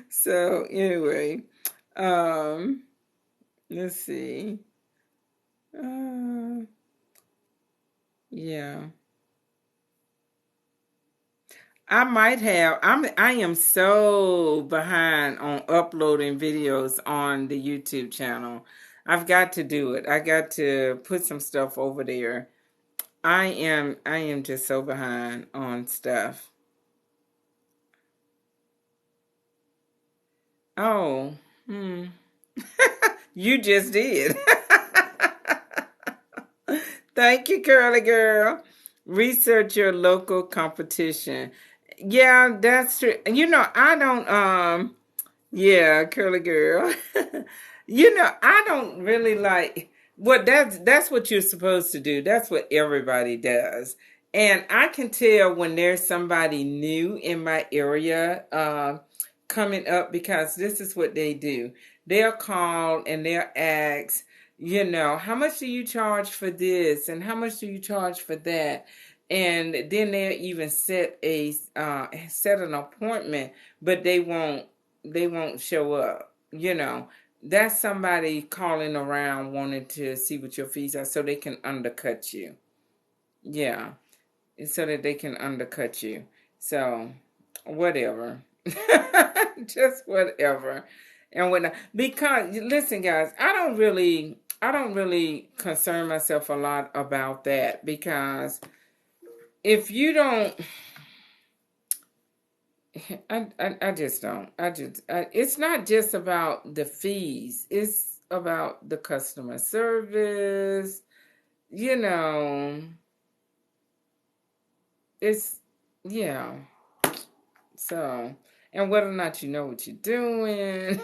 So anyway, let's see. Yeah. I might have. I am so behind on uploading videos on the YouTube channel. I've got to do it. I got to put some stuff over there. I am just so behind on stuff. Oh, hmm. You just did. Thank you, curly girl. Research your local competition. Yeah, that's true. I don't yeah, curly girl. I don't really like that's what you're supposed to do. That's what everybody does. And I can tell when there's somebody new in my area coming up because this is what they do. They'll call and they'll ask, how much do you charge for this and how much do you charge for that? And then they'll even set an appointment, but they won't show up. That's somebody calling around wanting to see what your fees are so they can undercut you. Yeah, so that they can undercut you. So, whatever. Just whatever. And whatnot. Because listen, guys, I don't really concern myself a lot about that because if you don't I just don't. It's not just about the fees. It's about the customer service. You know, it's, yeah. So, and whether or not you know what you're doing.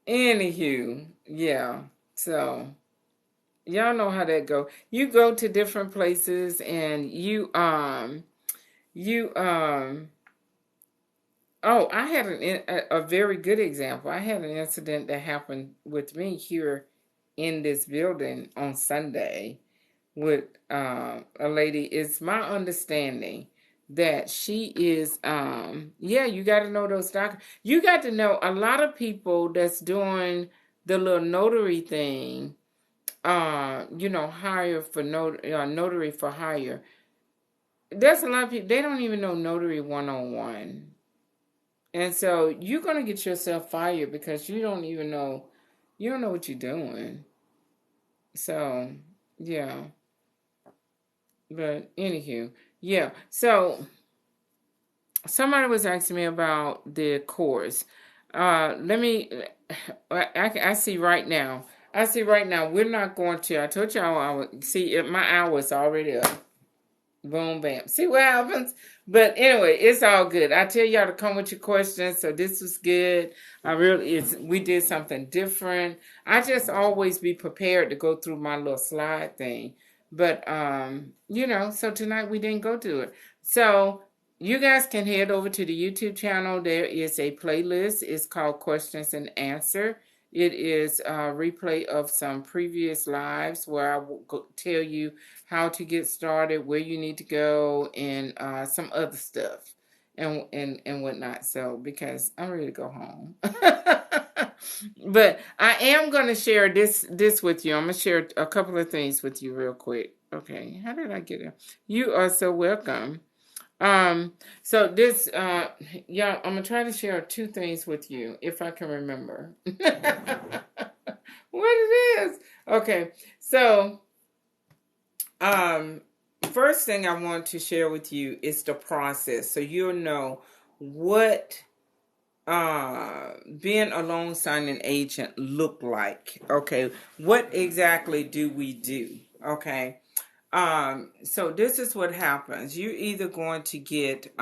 Anywho, yeah. So, y'all know how that go. You go to different places and you oh, I had a very good example. I had an incident that happened with me here in this building on Sunday with a lady. It's my understanding that she is, yeah, you got to know those documents. You got to know a lot of people that's doing the little notary thing, hire for notary for hire. There's a lot of people, they don't even know Notary 101. And so you're going to get yourself fired because you don't know what you're doing. So, yeah. But anywho, yeah. So somebody was asking me about the course. Let me, I see right now. We're not going to, I told y'all I would see my hour's already up. Boom, bam. See what happens? But anyway, it's all good. I tell y'all to come with your questions. So this was good. We did something different. I just always be prepared to go through my little slide thing. But, so tonight we didn't go to it. So you guys can head over to the YouTube channel. There is a playlist. It's called Questions and Answer. It is a replay of some previous lives where I will tell you how to get started, where you need to go, and some other stuff and whatnot. So, because I'm ready to go home. But I am going to share this with you. I'm going to share a couple of things with you real quick. Okay, how did I get it? You are so welcome. So this, yeah, I'm gonna try to share two things with you if I can remember what it is. Okay, so, first thing I want to share with you is the process, so you'll know what being a loan signing agent look like. Okay, what exactly do we do? Okay. So this is what happens. You're either going to get,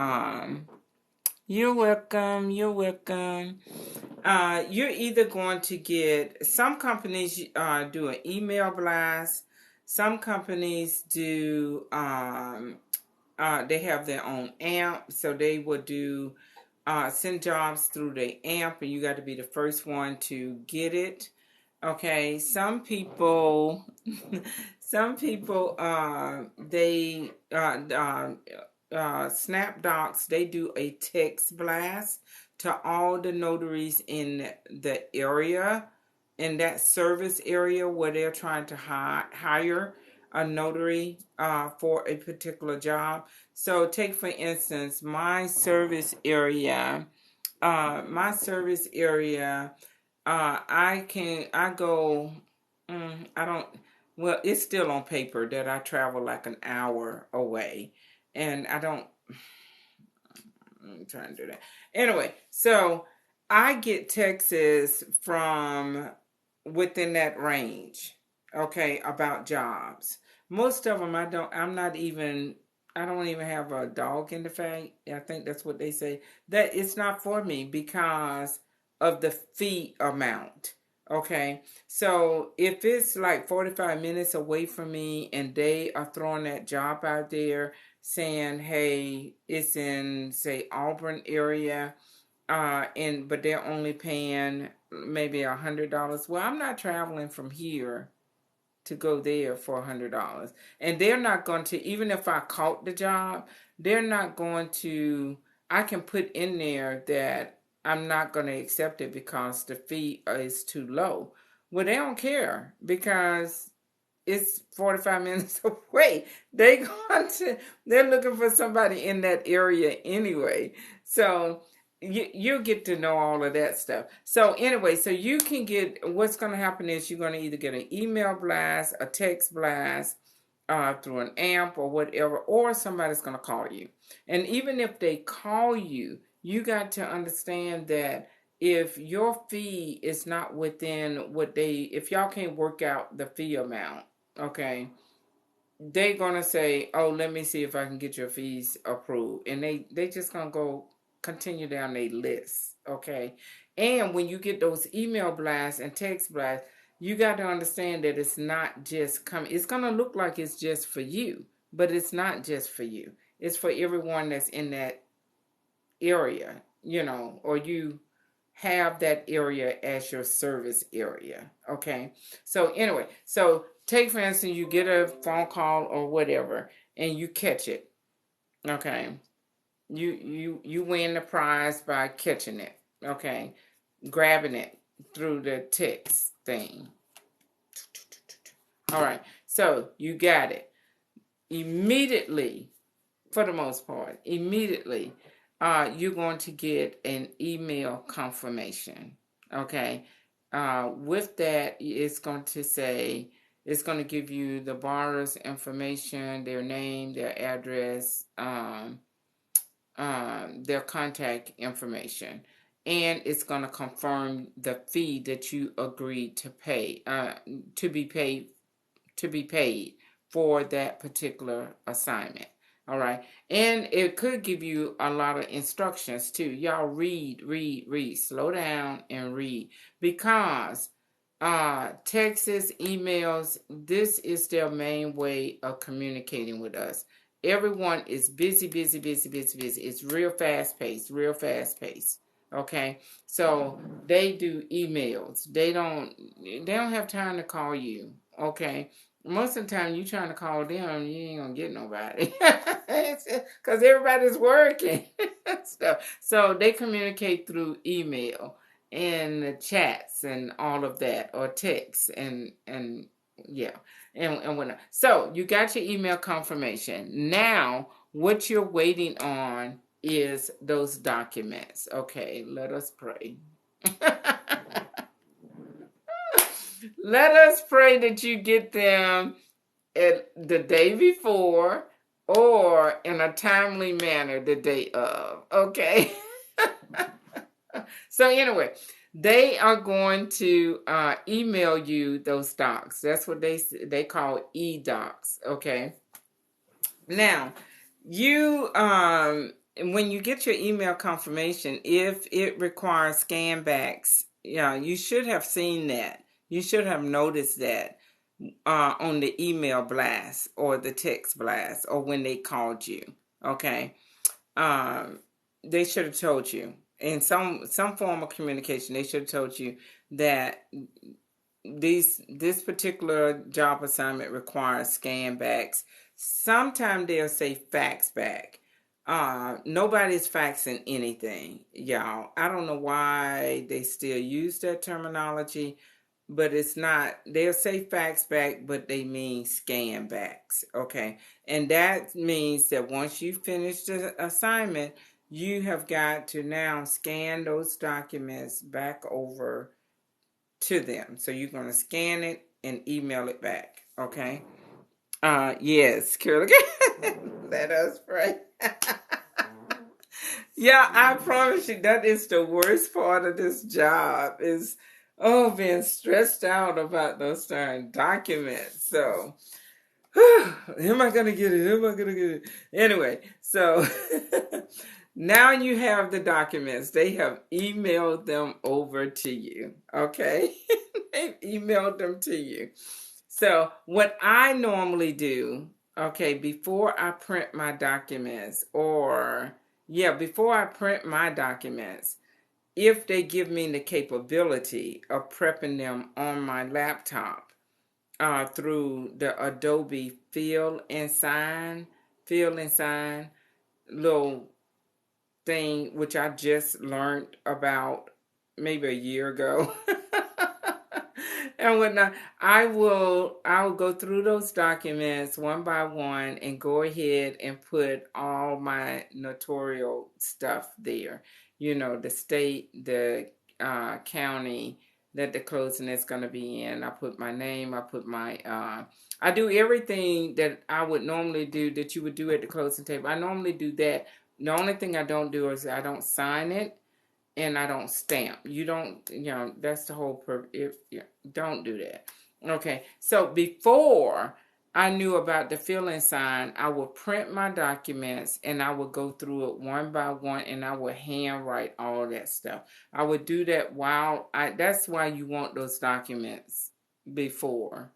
you're welcome. You're either going to get, some companies do an email blast. Some companies do, they have their own amp. So they would do, send jobs through the amp and you got to be the first one to get it. Okay, some people, they SnapDocs. They do a text blast to all the notaries in the area. in that service area where they're trying to hire a notary for a particular job. So take for instance my service area. My service area, I go. I don't. Well, it's still on paper that I travel like an hour away, and I don't. I'm trying to do that. Anyway, so I get texts from within that range, okay, about jobs. Most of them I don't even have a dog in the fight. I think that's what they say. That it's not for me because of the fee amount. Okay. So if it's like 45 minutes away from me and they are throwing that job out there saying, hey, it's in, say, Auburn area, but they're only paying maybe $100. Well, I'm not traveling from here to go there for $100, and they're not going to. Even if I caught the job, they're not going to. I can put in there that I'm not going to accept it because the fee is too low. Well, they don't care because it's 45 minutes away. They're looking for somebody in that area anyway. So you get to know all of that stuff. So anyway, so you can get, what's going to happen is you're going to either get an email blast, a text blast, through an amp or whatever, or somebody's going to call you. And even if they call you, you got to understand that if your fee is not within if y'all can't work out the fee amount, okay, they're gonna say, oh, let me see if I can get your fees approved, and they just gonna go continue down their list, okay. And when you get those email blasts and text blasts, you got to understand that it's not just coming. It's gonna look like it's just for you, but it's not just for you. It's for everyone that's in that area, or you have that area as your service area, okay? So anyway, so take for instance, you get a phone call or whatever, and you catch it, okay? You win the prize by catching it, okay? Grabbing it through the text thing. All right, so you got it. Immediately, for the most part, immediately, you're going to get an email confirmation. Okay. With that, it's going to give you the borrower's information, their name, their address, their contact information, and it's going to confirm the fee that you agreed to pay, to be paid for that particular assignment. All right. And it could give you a lot of instructions too. Y'all read. Slow down and read. Because texts, emails, this is their main way of communicating with us. Everyone is busy. It's real fast paced. Okay. So they do emails. They don't have time to call you. Okay. Most of the time you trying to call them, you ain't gonna get nobody because everybody's working. So they communicate through email and chats and all of that, or text and yeah, and whatnot. So you got your email confirmation. Now what you're waiting on is those documents. Okay, let us pray. Let us pray that you get them at the day before or in a timely manner the day of. Okay. So anyway, they are going to email you those docs. That's what they call e-docs. Okay. Now, you when you get your email confirmation, if it requires scan backs, you should have seen that. You should have noticed that on the email blast or the text blast or when they called you. Okay. They should have told you in some form of communication. They should have told you that this particular job assignment requires scan backs. Sometimes they'll say fax back. Nobody's faxing anything, y'all. I don't know why they still use that terminology, but it's not, they'll say fax back, but they mean scan backs, okay? And that means that once you finish the assignment, you have got to now scan those documents back over to them. So you're going to scan it and email it back, okay? Yes, Curly. Let us pray. Yeah, I promise you that is the worst part of this job is being stressed out about those darn documents. So am I gonna get it? Am I gonna get it? Anyway, so now you have the documents. They have emailed them over to you. Okay. They've emailed them to you. So what I normally do, okay, before I print my documents, before I print my documents, if they give me the capability of prepping them on my laptop through the Adobe fill and sign little thing, which I just learned about maybe a year ago. And whatnot, I'll go through those documents one by one and go ahead and put all my notarial stuff there. You know, the state, the county that the closing is going to be in. I put my name, I do everything that I would normally do, that you would do at the closing table. I normally do that. The only thing I don't do is I don't sign it. And I don't stamp. You don't, that's the whole don't do that. Okay, so before I knew about the fill and sign, I would print my documents and I would go through it one by one and I would handwrite all that stuff. I would do that that's why you want those documents before,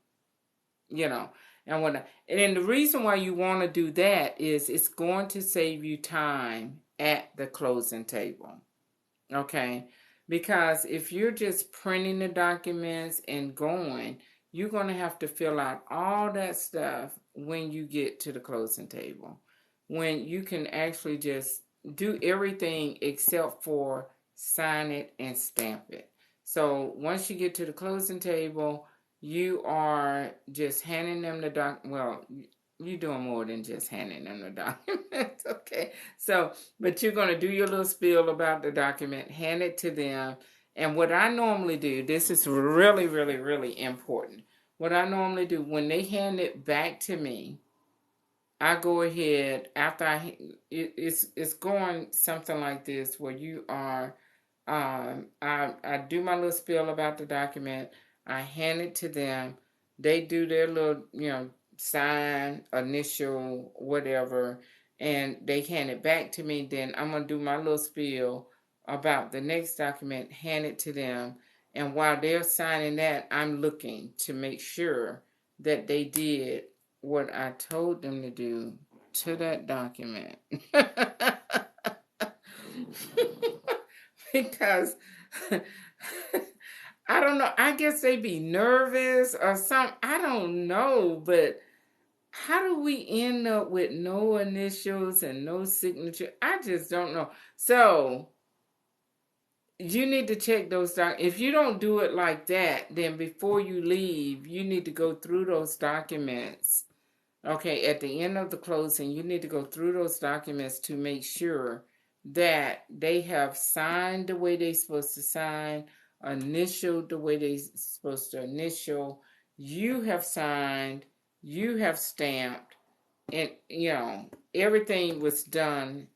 and whatnot. And then the reason why you want to do that is it's going to save you time at the closing table. Okay, because if you're just printing the documents and going, you're going to have to fill out all that stuff when you get to the closing table. When you can actually just do everything except for sign it and stamp it. So once you get to the closing table, you are just handing them the you're doing more than just handing them the documents, okay? So, but you're going to do your little spiel about the document, hand it to them. And what I normally do, this is really, really, really important. What I normally do, when they hand it back to me, I go ahead, after it's going something like this, where you are, I do my little spiel about the document, I hand it to them, they do their little, sign, initial, whatever, and they hand it back to me. Then I'm going to do my little spiel about the next document, hand it to them, and while they're signing that, I'm looking to make sure that they did what I told them to do to that document. Because I don't know, I guess they be nervous or something. I don't know, but how do we end up with no initials and no signature? I just don't know. So you need to check those documents. If you don't do it like that, then before you leave, you need to go through those documents. Okay, at the end of the closing, you need to go through those documents to make sure that they have signed the way they're supposed to sign, initialed the way they're supposed to initial. You have signed, you have stamped, and everything was done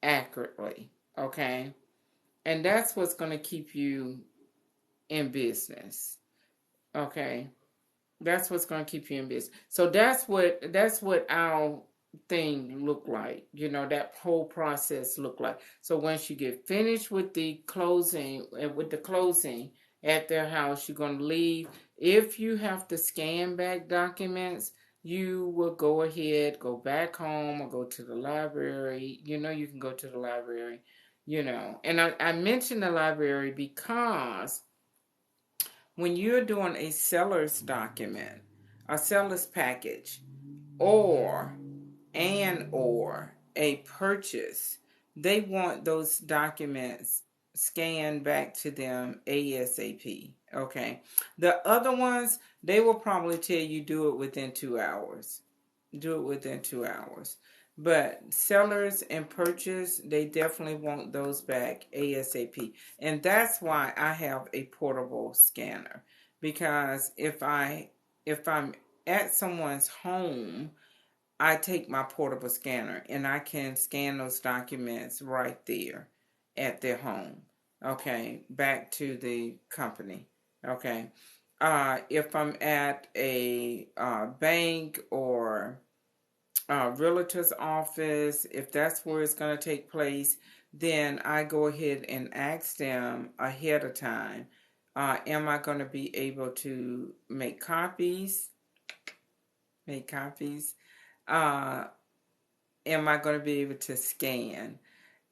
accurately. Okay, and that's what's going to keep you in business. Okay. That's what's going to keep you in business. So that's what our thing look like. That whole process look like. So once you get finished with the closing at their house, you're going to leave. If you have to scan back documents, you will go ahead, go back home, or go to the library. You can go to the library. And I mentioned the library because when you're doing a seller's document, a seller's package, or a purchase, they want those documents scan back to them ASAP. Okay. The other ones, they will probably tell you do it within 2 hours. Do it within 2 hours. But sellers and purchase, they definitely want those back ASAP. And that's why I have a portable scanner. Because if I'm at someone's home, I take my portable scanner and I can scan those documents right there at their home. Okay, back to the company. Okay. If I'm at a bank or realtor's office, if that's where it's going to take place, then I go ahead and ask them ahead of time, am I going to be able to make copies? Make copies? Uh, am I going to be able to scan?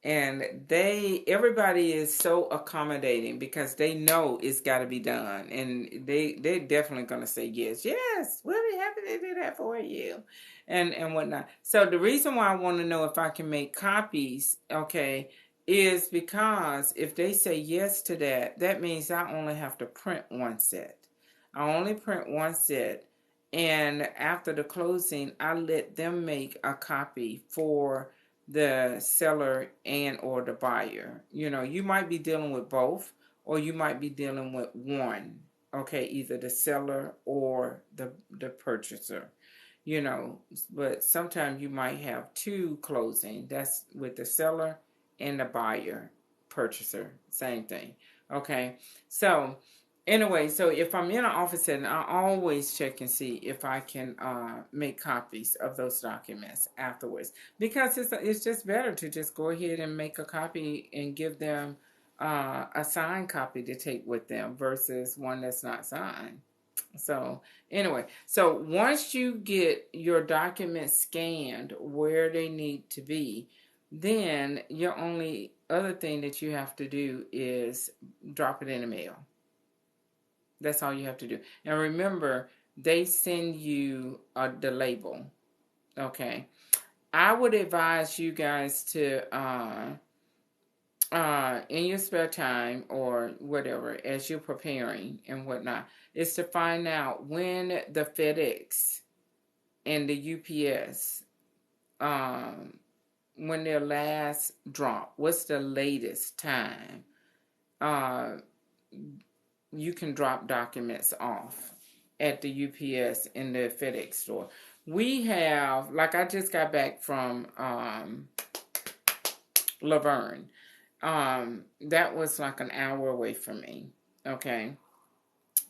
And everybody is so accommodating because they know it's got to be done, and they're definitely going to say yes, we'll be happy to do that for you, and whatnot. So the reason why I want to know if I can make copies, okay, is because if they say yes to that, that means I only have to print one set. I only print one set, and after the closing, I let them make a copy for the seller and or the buyer. You might be dealing with both, or you might be dealing with one. Okay, either the seller or the purchaser. But sometimes you might have two closing. That's with the seller and the buyer, purchaser, same thing. Okay, so anyway, so if I'm in an office setting, I always check and see if I can make copies of those documents afterwards, because it's just better to just go ahead and make a copy and give them a signed copy to take with them versus one that's not signed. So anyway, so once you get your documents scanned where they need to be, then your only other thing that you have to do is drop it in the mail. That's all you have to do. And remember, they send you the label. Okay. I would advise you guys to, in your spare time or whatever, as you're preparing and whatnot, is to find out when the FedEx and the UPS, when their last drop, what's the latest time you can drop documents off at the UPS and the FedEx store. We have, like I just got back from Laverne. That was like an hour away from me. Okay.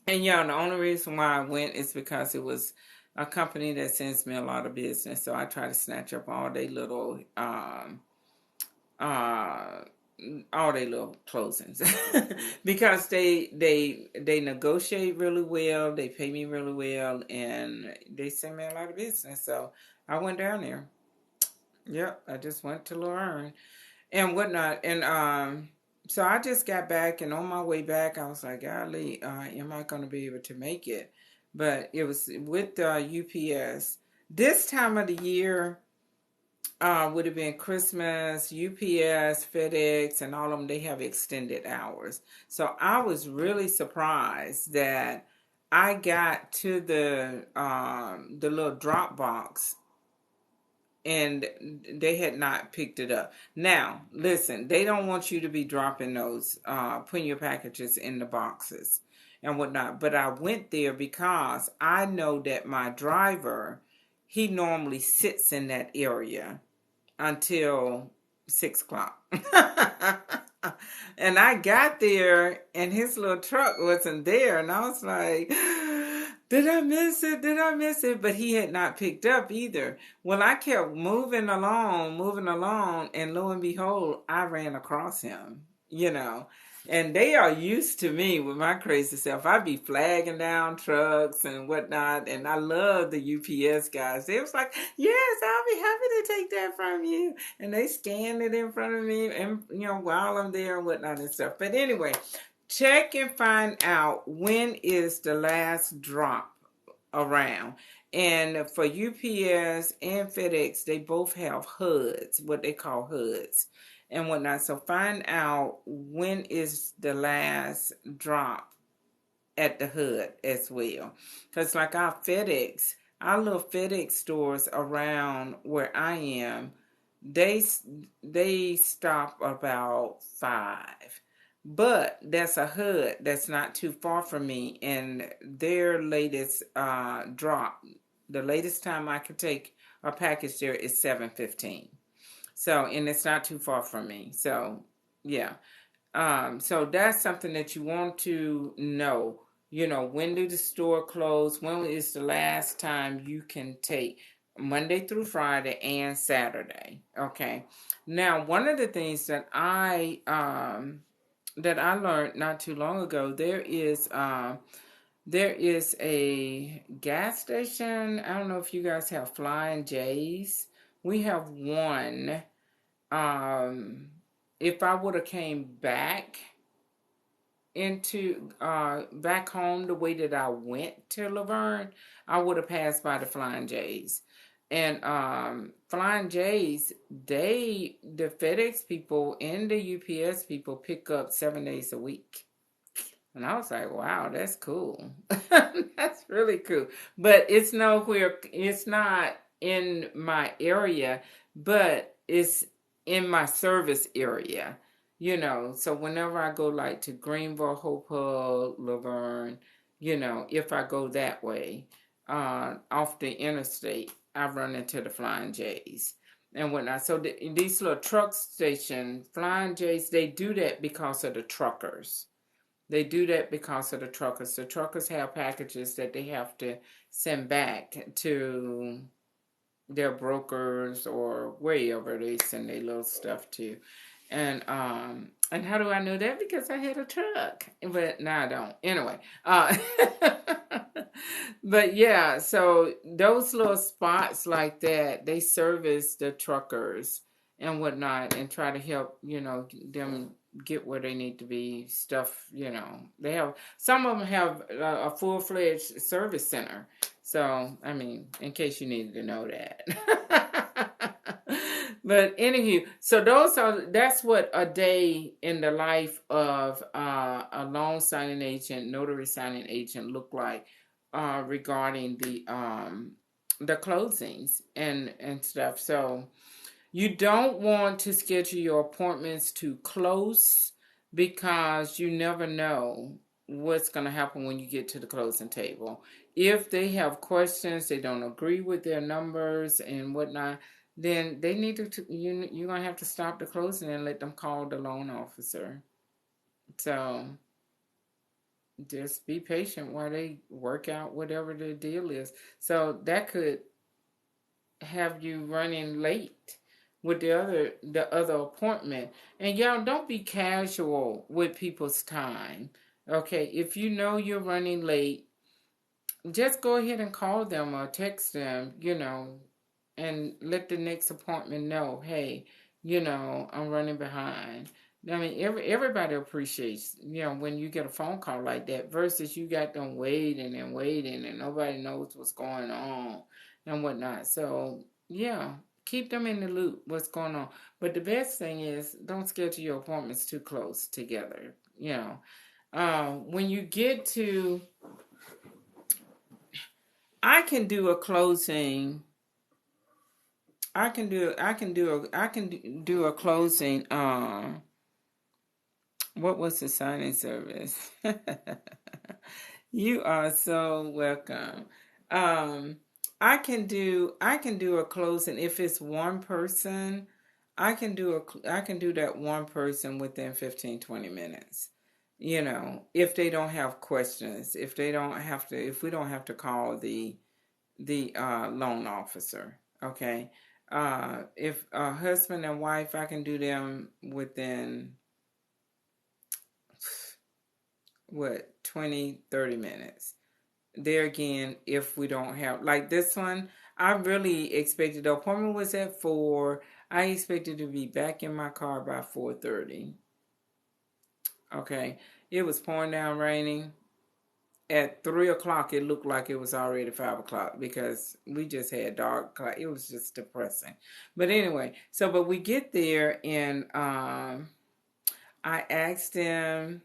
And yeah, the only reason why I went is because it was a company that sends me a lot of business. So I try to snatch up all their little closings because they negotiate really well, they pay me really well, and they send me a lot of business. So I went down there. Yep, I just went to Laverne and whatnot, and so I just got back, and on my way back, I was like, golly, am I going to be able to make it? But it was with UPS. This time of the year would have been Christmas, UPS, FedEx, and all of them, they have extended hours. So I was really surprised that I got to the little drop box and they had not picked it up. Now, listen, they don't want you to be dropping those, putting your packages in the boxes and whatnot. But I went there because I know that my driver, he normally sits in that area until 6 o'clock. And I got there and his little truck wasn't there. And I was like, did I miss it? Did I miss it? But he had not picked up either. Well, I kept moving along. And lo and behold, I ran across him. And they are used to me with my crazy self. I be flagging down trucks and whatnot. And I love the UPS guys. They was like, yes, I'll be happy to take that from you. And they scanned it in front of me and, while I'm there and whatnot and stuff. But anyway, check and find out when is the last drop around. And for UPS and FedEx, they both have HUDs, what they call HUDs. and whatnot. So find out when is the last drop at the hood as well. Because like our little FedEx stores around where I am, they stop about 5. But that's a hood that's not too far from me, and their latest drop, the latest time I could take a package there is 7:15. So, and it's not too far from me. So, yeah. So that's something that you want to know. You know, when do the store close? When is the last time you can take Monday through Friday and Saturday? Okay. Now, one of the things that I learned not too long ago, there is a gas station. I don't know if you guys have Flying J's. We have one. If I would have came back home the way that I went to Laverne, I would have passed by the Flying J's. And Flying J's, the FedEx people and the UPS people pick up 7 days a week. And I was like, wow, that's cool. That's really cool. But it's not in my area, but it's in my service area. You know, so whenever I go like to Greenville, Hopewell, Laverne, you know, if I go that way, off the interstate, I run into the Flying J's and whatnot. So these little truck stations, Flying J's, they do that because of the truckers. They do that because of the truckers. The truckers have packages that they have to send back to their brokers or wherever they send their little stuff to. And how do I know that? Because I had a truck. But now I don't. Anyway. But yeah, so those little spots like that, they service the truckers and whatnot and try to help, you know, them get where they need to be. Stuff, you know, they have, some of them have a full-fledged service center. So, I mean, in case you needed to know that. But anywho, so that's what a day in the life of a loan signing agent, notary signing agent look like regarding the closings and stuff. So you don't want to schedule your appointments too close because you never know what's going to happen when you get to the closing table. If they have questions, they don't agree with their numbers and whatnot, then they need you're going to have to stop the closing and let them call the loan officer. So just be patient while they work out whatever the deal is. So that could have you running late with the other appointment. And y'all, don't be casual with people's time. Okay, if you know you're running late, just go ahead and call them or text them, you know, and let the next appointment know, hey, you know, I'm running behind. I mean, everybody appreciates, you know, when you get a phone call like that versus you got them waiting and waiting and nobody knows what's going on and whatnot. So, yeah, keep them in the loop, what's going on. But the best thing is don't schedule your appointments too close together, you know. When you get to, I can do a closing. I can do a closing. What was the signing service? You are so welcome. I can do a closing if it's one person. I can do that one person within 15-20 minutes. You know, if they don't have questions, if we don't have to call the loan officer, okay? If husband and wife, I can do them within 20-30 minutes. There again, if we don't have, like this one, I really expected, the appointment was at 4. I expected to be back in my car by 4:30. Okay. It was pouring down raining. at 3 o'clock, it looked like it was already 5 o'clock because we just had dark cloud. It was just depressing. But anyway, but we get there, and I asked them,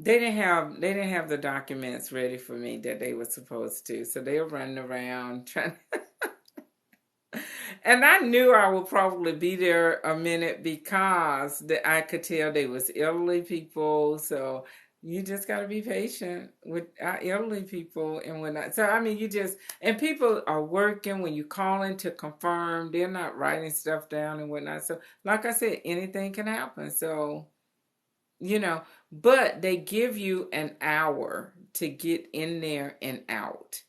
they didn't have the documents ready for me that they were supposed to. So they were running around trying. And I knew I would probably be there a minute because I could tell they was elderly people. So you just got to be patient with our elderly people and whatnot. So, I mean, and people are working when you call in to confirm. They're not writing stuff down and whatnot. So, like I said, anything can happen. So, but they give you an hour to get in there and out.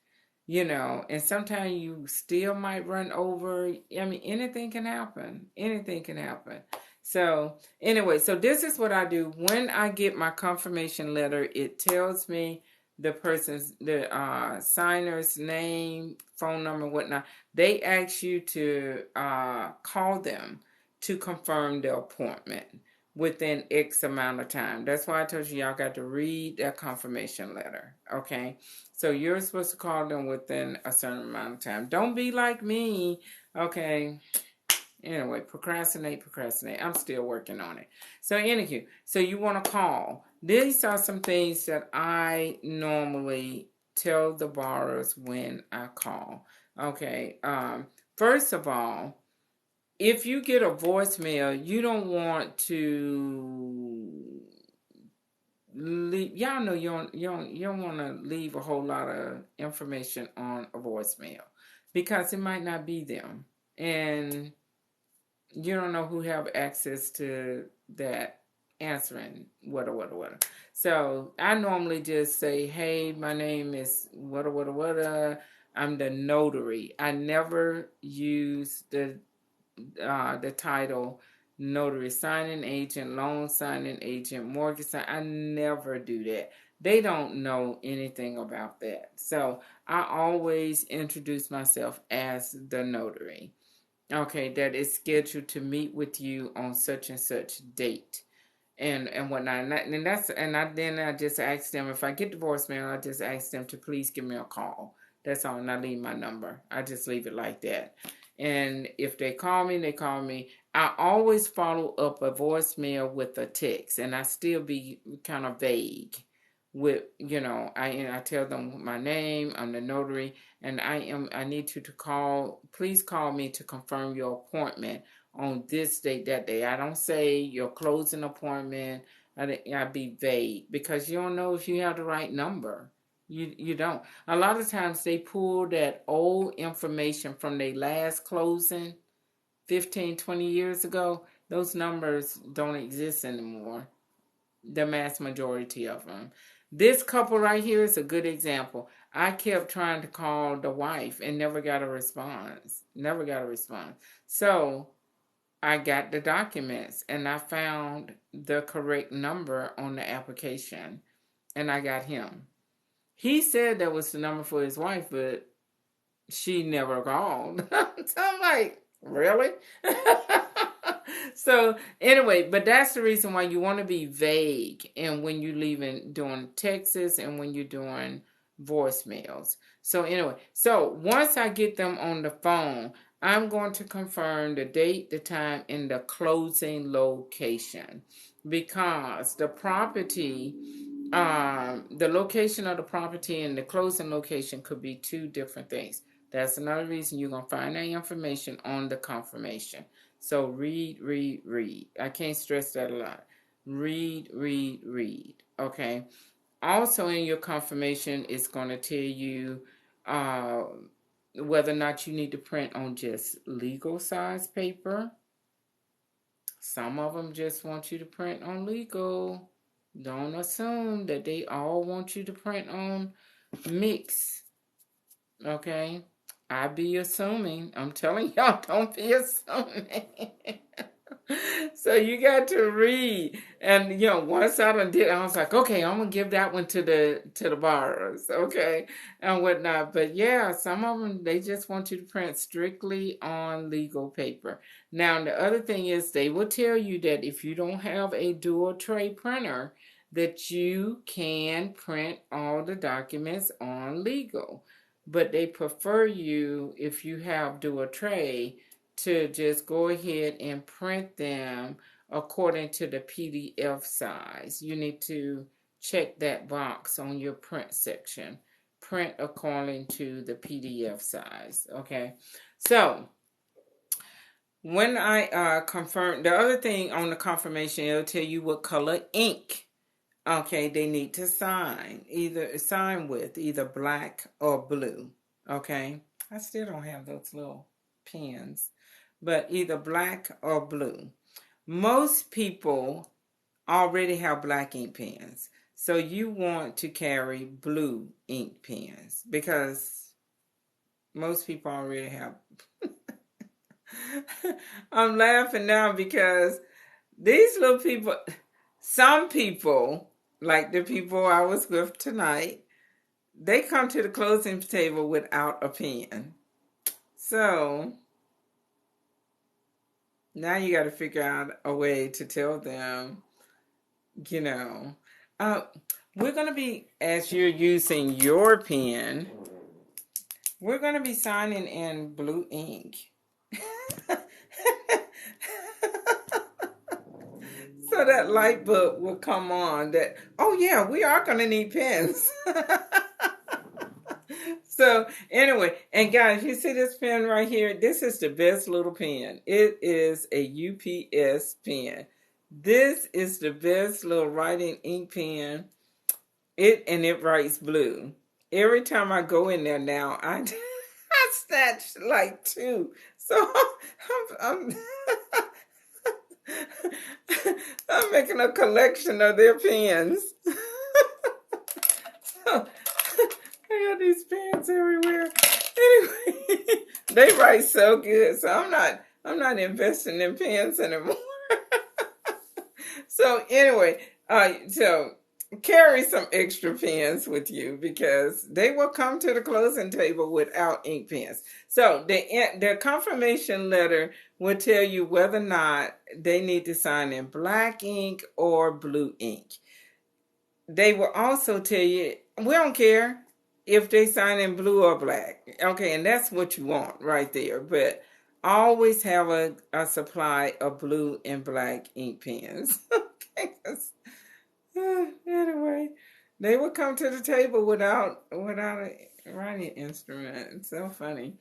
And sometimes you still might run over. I mean, anything can happen. Anything can happen. So, anyway, so this is what I do. When I get my confirmation letter, it tells me the signer's name, phone number, whatnot. They ask you to call them to confirm the appointment within X amount of time. That's why I told you y'all got to read that confirmation letter. Okay? So you're supposed to call them within a certain amount of time. Don't be like me. Okay? Anyway, procrastinate. I'm still working on it. So anywho, so you want to call. These are some things that I normally tell the borrowers when I call. Okay? First of all, if you get a voicemail, you don't want to leave. Y'all know you don't want to leave a whole lot of information on a voicemail because it might not be them, and you don't know who have access to that answering what. So I normally just say, "Hey, my name is what. I'm the notary." I never use the title notary signing agent, loan signing agent, mortgage signing. I never do that. They don't know anything about that. So I always introduce myself as the notary. Okay, that is scheduled to meet with you on such and such date. And whatnot, then I just ask them, if I get the voicemail, I just ask them to please give me a call. That's all, and I leave my number. I just leave it like that. And if they call me, they call me. I always follow up a voicemail with a text, and I still be kind of vague with, I tell them my name, I'm the notary, and I need you to please call me to confirm your appointment on this date, that day. I don't say your closing appointment. I be vague because you don't know if you have the right number. You don't. A lot of times they pull that old information from their last closing 15, 20 years ago. Those numbers don't exist anymore. The mass majority of them. This couple right here is a good example. I kept trying to call the wife and never got a response. So I got the documents and I found the correct number on the application and I got him. He said that was the number for his wife, but she never called. So I'm like, really? So anyway, but that's the reason why you want to be vague and when you're doing texts and when you're doing voicemails. So anyway, so once I get them on the phone, I'm going to confirm the date, the time, and the closing location because the property, the location of the property and the closing location could be two different things. That's another reason you're going to find that information on the confirmation. So read. I can't stress that a lot. Read. Okay. Also in your confirmation, it's going to tell you whether or not you need to print on just legal size paper. Some of them just want you to print on legal. Don't assume that they all want you to print on mix. Okay? I be assuming. I'm telling y'all, don't be assuming. So you got to read, and once I done did, I was like, okay, I'm gonna give that one to the borrowers, okay, and whatnot. But yeah, some of them they just want you to print strictly on legal paper. Now the other thing is they will tell you that if you don't have a dual tray printer, that you can print all the documents on legal, but they prefer you if you have dual tray to just go ahead and print them according to the PDF size. You need to check that box on your print section. Print according to the PDF size. Okay. So when I confirm, the other thing on the confirmation, it'll tell you what color ink, okay, they need to sign. Sign with either black or blue. Okay. I still don't have those little pens, but either black or blue. Most people already have black ink pens, so you want to carry blue ink pens because most people already have. I'm laughing now because these little people, some people, like the people I was with tonight, they come to the closing table without a pen. So now you got to figure out a way to tell them, you know, we're going to be, as you're using your pen, we're going to be signing in blue ink. So that light bulb will come on that, oh yeah, we are going to need pens. So anyway, and guys, you see this pen right here? This is the best little pen. It is a UPS pen. This is the best little writing ink pen. It writes blue. Every time I go in there now, I snatch like two. So I'm I'm making a collection of their pens. So I got these pens everywhere. Anyway, they write so good. So I'm not investing in pens anymore. So anyway, so carry some extra pens with you because they will come to the closing table without ink pens. So the confirmation letter will tell you whether or not they need to sign in black ink or blue ink. They will also tell you, we don't care if they sign in blue or black. Okay, and that's what you want right there. But always have a supply of blue and black ink pens. Okay, anyway, they would come to the table without a writing instrument. It's so funny.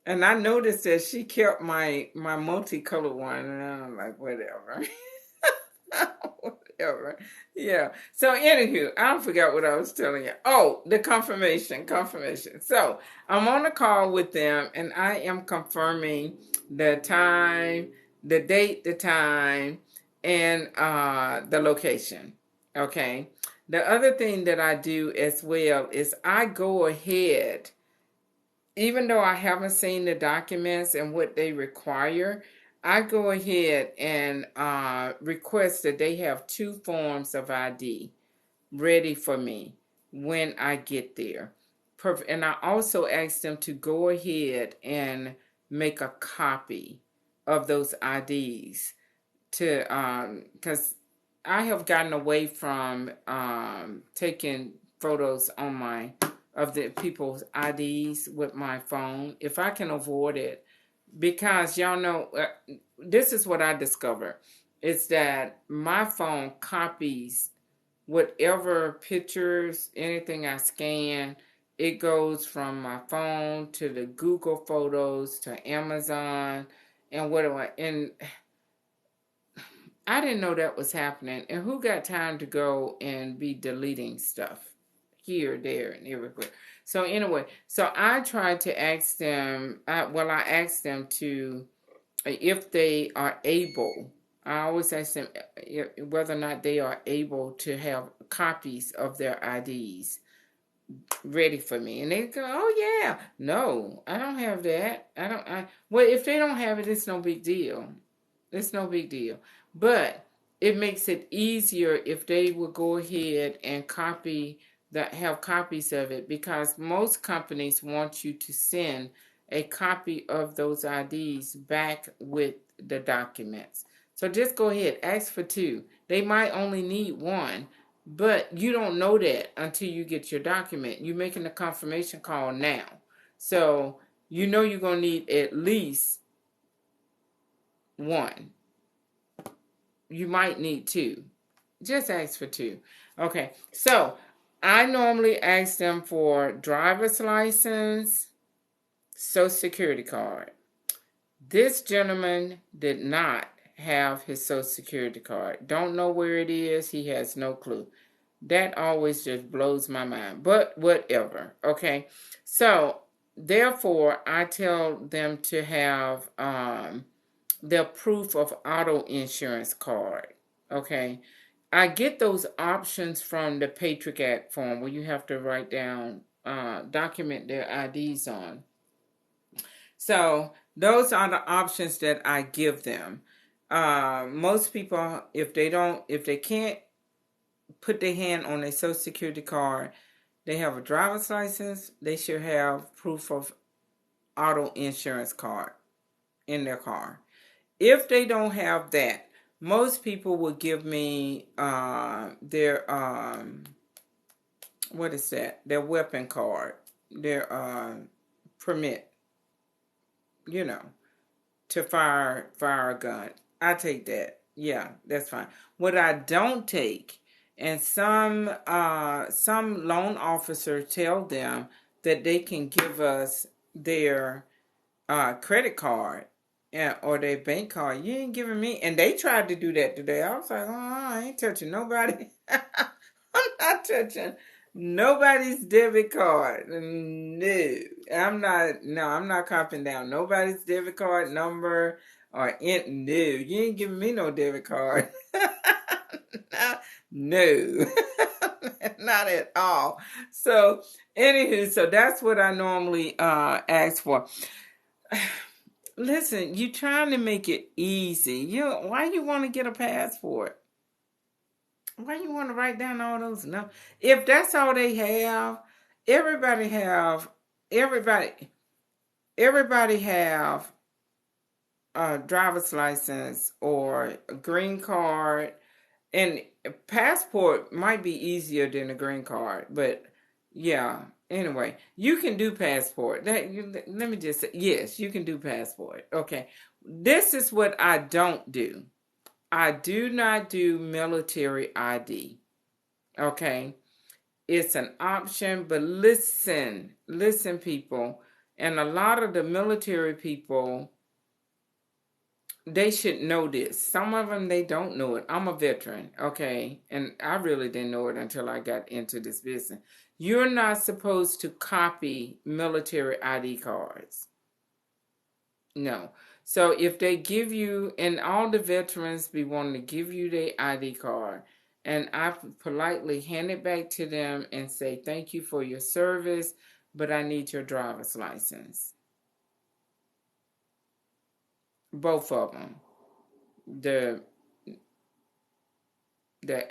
And I noticed that she kept my multicolored one, and I'm like, whatever. Whatever. Yeah. So anywho, I forgot what I was telling you. Oh, the confirmation. So I'm on a call with them, and I am confirming the time, the date, the time, and the location. Okay. The other thing that I do as well is I go ahead, even though I haven't seen the documents and what they require, I go ahead and request that they have 2 forms of ID ready for me when I get there. And I also ask them to go ahead and make a copy of those IDs to because I have gotten away from taking photos of the people's IDs with my phone if I can avoid it, because y'all know this is what I discovered. It's that my phone copies whatever pictures, anything I scan. It goes from my phone to the Google Photos to Amazon and whatever. And I didn't know that was happening. And who got time to go and be deleting stuff here, there, and everywhere? So anyway, so I tried to ask them, I asked them to, if they are able, I always ask them whether or not they are able to have copies of their IDs ready for me. And they go, oh yeah, no, I don't have that. Well, if they don't have it, it's no big deal. It's no big deal. But it makes it easier if they will go ahead and have copies of it, because most companies want you to send a copy of those IDs back with the documents. So just go ahead, ask for two. They might only need one, but you don't know that until you get your document. You're making a confirmation call now. So you know you're going to need at least one. You might need two. Just ask for two. Okay, so I normally ask them for driver's license, social security card. This gentleman did not have his social security card. Don't know where it is. He has no clue. That always just blows my mind. But whatever. Okay, so therefore I tell them to have their proof of auto insurance card. Okay, I get those options from the Patriot Act form where you have to write down, document their IDs on. So those are the options that I give them. Most people, if they can't put their hand on a social security card, they have a driver's license. They should have proof of auto insurance card in their car. If they don't have that, most people will give me their what is that? Their weapon card, their permit, to fire a gun. I take that. Yeah, that's fine. What I don't take, and some loan officers tell them that they can give us their credit card or their bank card. You ain't giving me. And they tried to do that today. I was like, oh, I ain't touching nobody. I'm not touching nobody's debit card. No, I'm not copying down nobody's debit card number or no. You ain't giving me no debit card. No, not at all. So, anywho, so that's what I normally ask for. Listen, you trying to make it easy. Why you want to get a passport? Why you want to write down all those numbers? If that's all they have, everybody have everybody everybody have a driver's license or a green card, and a passport might be easier than a green card, but yeah. Anyway, you can do passport. Let me just say, yes, you can do passport. Okay. This is what I don't do. I do not do military ID. Okay. It's an option, but listen, people. And a lot of the military people, they should know this. Some of them, they don't know it. I'm a veteran, okay? And I really didn't know it until I got into this business. You're not supposed to copy military ID cards. No. So if they give you, and all the veterans be wanting to give you their ID card, and I politely hand it back to them and say, thank you for your service, but I need your driver's license. Both of them. The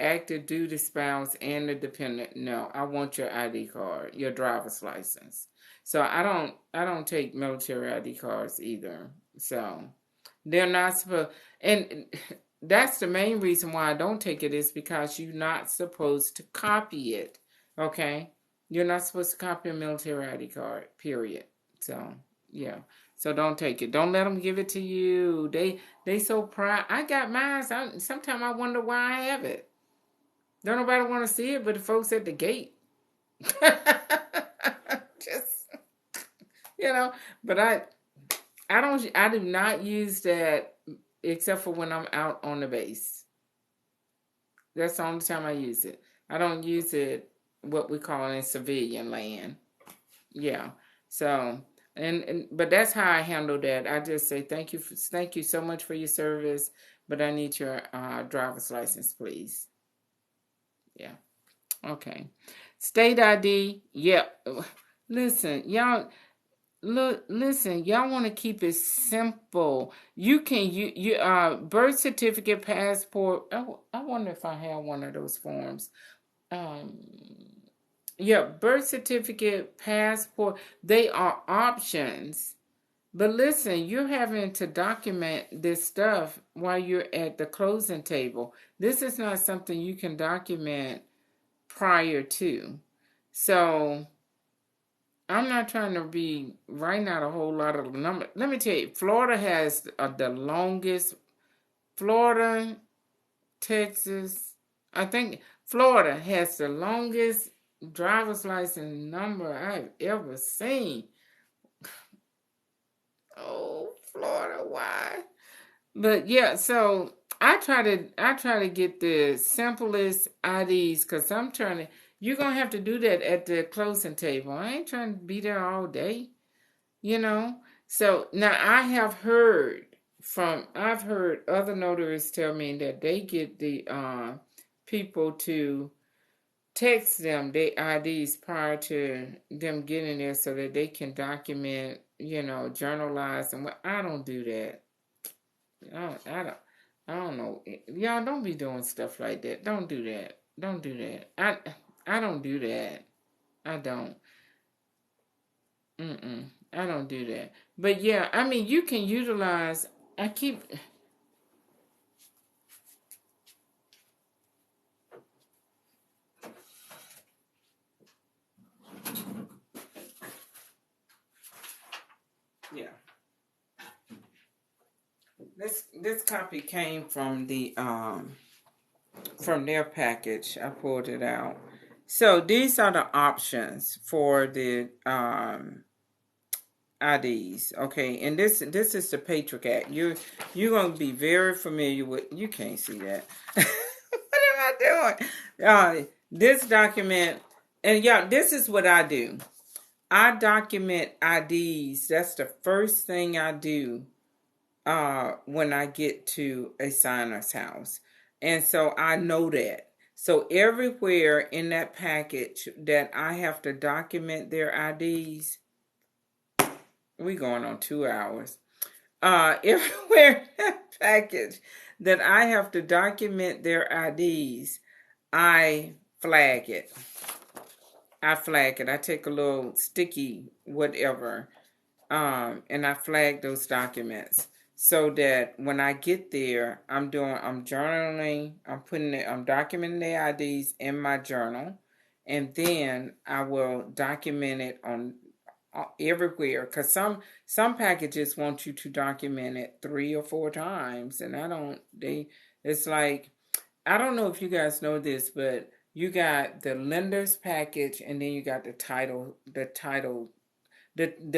active duty spouse and the dependent. No, I want your ID card, your driver's license. So I don't take military ID cards either. So they're not supposed, and that's the main reason why I don't take it, is because you're not supposed to copy it. Okay, you're not supposed to copy a military ID card. Period. So yeah. So don't take it. Don't let them give it to you. They so proud. I got mine. Sometimes I wonder why I have it. Don't nobody want to see it but the folks at the gate. Just, but I do not use that except for when I'm out on the base. That's the only time I use it. I don't use it what we call in civilian land. Yeah. So, but that's how I handle that. I just say thank you so much for your service, but I need your driver's license, please. Yeah. Okay. State ID. Yeah. Listen, y'all. look, listen, y'all want to keep it simple. You can birth certificate, passport. I wonder if I have one of those forms. Um, yeah, birth certificate, passport, they are options. But listen, you're having to document this stuff while you're at the closing table. This is not something you can document prior to. So I'm not trying to be writing out a whole lot of numbers. Let me tell you, Florida has the longest. Florida, Texas, I think Florida has the longest driver's license number I've ever seen. Oh, Florida, why? But yeah, so I try to get the simplest IDs because I'm trying to. You're gonna have to do that at the closing table. I ain't trying to be there all day, you know. So now I've heard other notaries tell me that they get the people to text them their IDs prior to them getting there so that they can document, journalize, and I don't do that. I don't, I don't, I don't know. Y'all don't be doing stuff like that. Don't do that. Don't do that. I don't do that. I don't. I don't do that. But yeah, I mean, you can utilize. I keep. Yeah. This copy came from from their package. I pulled it out. So these are the options for the IDs. Okay, and this is the Patriot Act. You're gonna be very familiar with. You can't see that. What am I doing? This document, and yeah, this is what I do. I document IDs. That's the first thing I do when I get to a signer's house. And so I know that. So everywhere in that package that I have to document their IDs, we going on 2 hours. Everywhere in that package that I have to document their IDs, I flag it. I flag it. I take a little sticky whatever, and I flag those documents so that when I get there, I'm journaling, I'm documenting the IDs in my journal, and then I will document it on everywhere because some packages want you to document it 3 or 4 times, and it's like, I don't know if you guys know this, but you got the lender's package and then you got the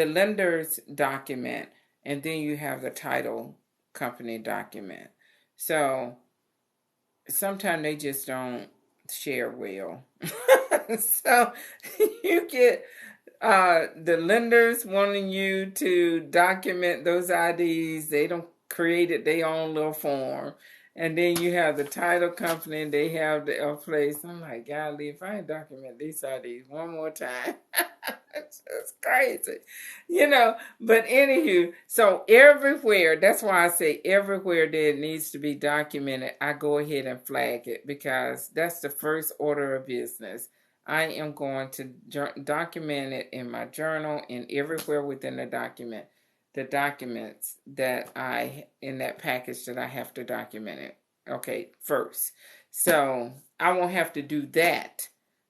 lender's document, and then you have the title company document. So sometimes they just don't share well. So you get the lenders wanting you to document those IDs. They don't create it their own little form. And then you have the title company, and they have the place. I'm like, golly, if I ain't document these IDs one more time, it's crazy, But anywho, so everywhere, that's why I say everywhere that it needs to be documented, I go ahead and flag it because that's the first order of business. I am going to document it in my journal and everywhere within the documents that in that package that I have to document it. Okay, first. So I won't have to do that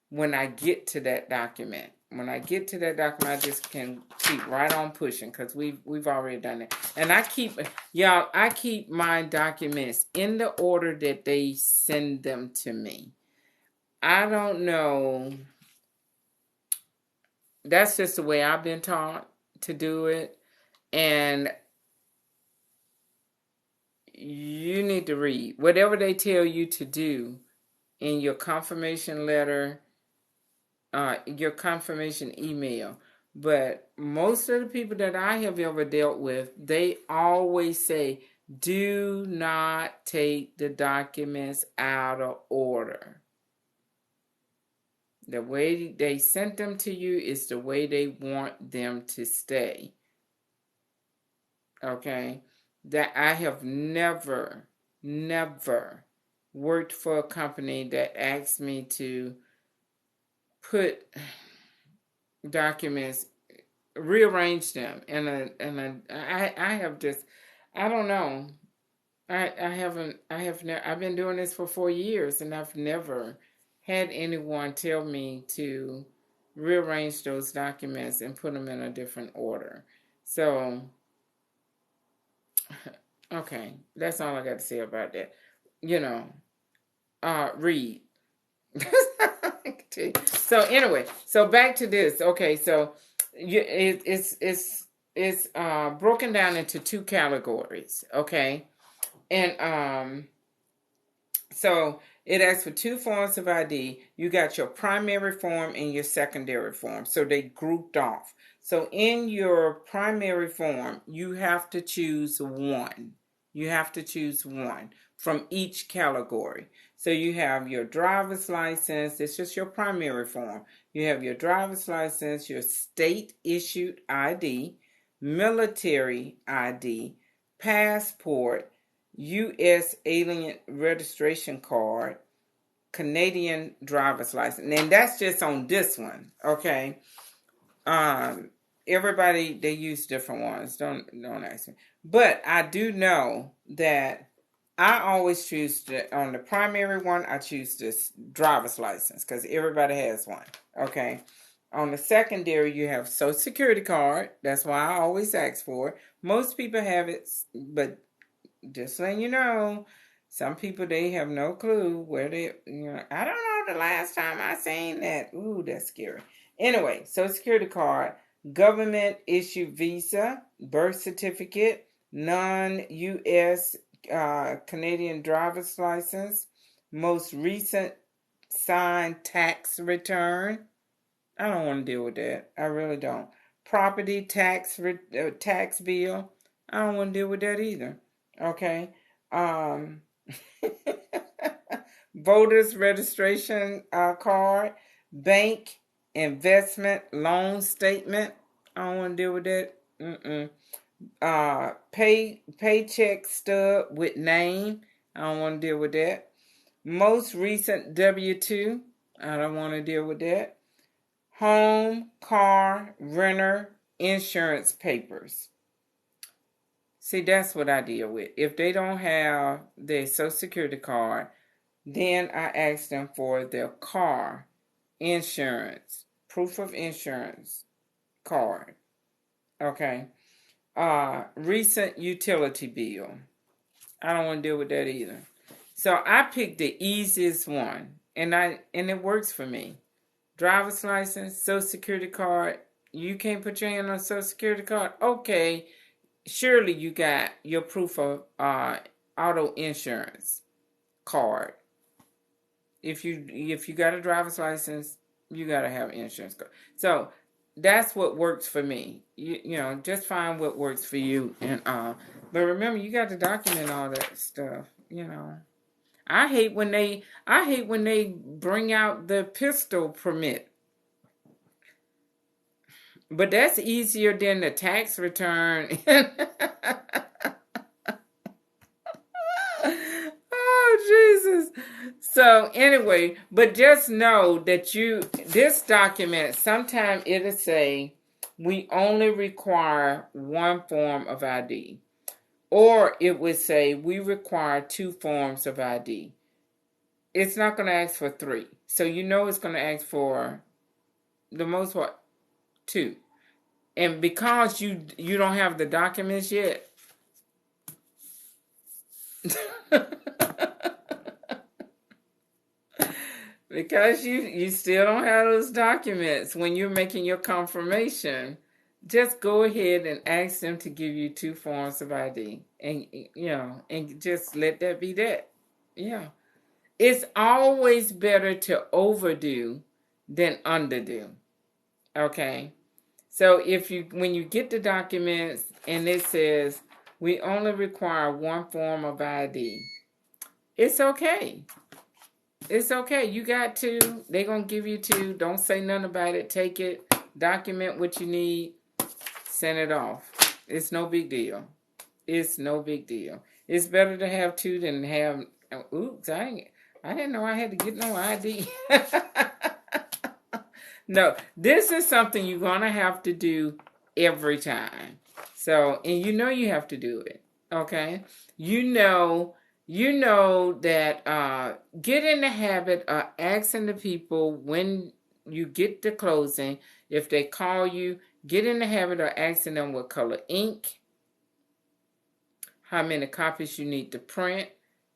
when I get to that document. When I get to that document, I just can keep right on pushing because we've already done it. And I keep my documents in the order that they send them to me. I don't know. That's just the way I've been taught to do it. And you need to read whatever they tell you to do in your confirmation letter, your confirmation email. But most of the people that I have ever dealt with, they always say, do not take the documents out of order. The way they sent them to you is the way they want them to stay. Okay? That I have never worked for a company that asked me to put documents, rearrange them, I have just, I don't know. I've been doing this for 4 years, and I've never had anyone tell me to rearrange those documents and put them in a different order. So, okay, that's all I got to say about that. Read. So anyway, so back to this. Okay, so it's broken down into 2 categories. Okay, and so it asks for 2 forms of ID. You got your primary form and your secondary form. So they grouped off. So in your primary form, you have to choose one. You have to choose one from each category. So you have your driver's license. It's just your primary form. You have your driver's license, your state-issued ID, military ID, passport, U.S. alien registration card, Canadian driver's license. And that's just on this one, okay? Everybody, they use different ones. Don't ask me. But I do know that I always choose on the primary one, I choose this driver's license because everybody has one, okay? On the secondary, you have Social Security card. That's why I always ask for it. Most people have it, but just letting you know, some people, they have no clue where they, I don't know the last time I seen that. Ooh, that's scary. Anyway, Social Security card, government issued visa, birth certificate, non-U.S. Canadian driver's license, most recent signed tax return. I don't want to deal with that. I really don't. Property tax bill. I don't want to deal with that either. Okay. Voters registration card, bank, investment, loan statement. I don't want to deal with that. Paycheck stub with name. I don't want to deal with that. Most recent W-2. I don't want to deal with that. Home, car, renter, insurance papers. See, that's what I deal with. If they don't have their Social Security card, then I ask them for their car insurance, proof of insurance card. Okay. Recent utility bill. I don't want to deal with that either. So I picked the easiest one, and it works for me. Driver's license, Social Security card. You can't put your hand on a Social Security card? Okay. Surely you got your proof of auto insurance card. If you got a driver's license, you got to have insurance card. So that's what works for me. Just find what works for you. And but remember, you got to document all that stuff. I hate when they bring out the pistol permit. But that's easier than the tax return. Oh, Jesus. So anyway, but just know that this document, sometimes it'll say, we only require 1 form of ID. Or it would say, we require 2 forms of ID. It's not going to ask for 3. So it's going to ask for the most part 2. And because you don't have the documents yet, because you still don't have those documents when you're making your confirmation, just go ahead and ask them to give you 2 forms of ID, and and just let that be that. Yeah, it's always better to overdo than underdo. Okay. So when you get the documents and it says, we only require 1 form of ID, it's okay. It's okay. You got two. They're going to give you two. Don't say nothing about it. Take it. Document what you need. Send it off. It's no big deal. It's no big deal. It's better to have two than have. Oops, I didn't know I had to get no ID. No, this is something you're going to have to do every time. So, and you know you have to do it. Okay? You know that get in the habit of asking the people when you get to closing, if they call you, get in the habit of asking them what color ink, how many copies you need to print.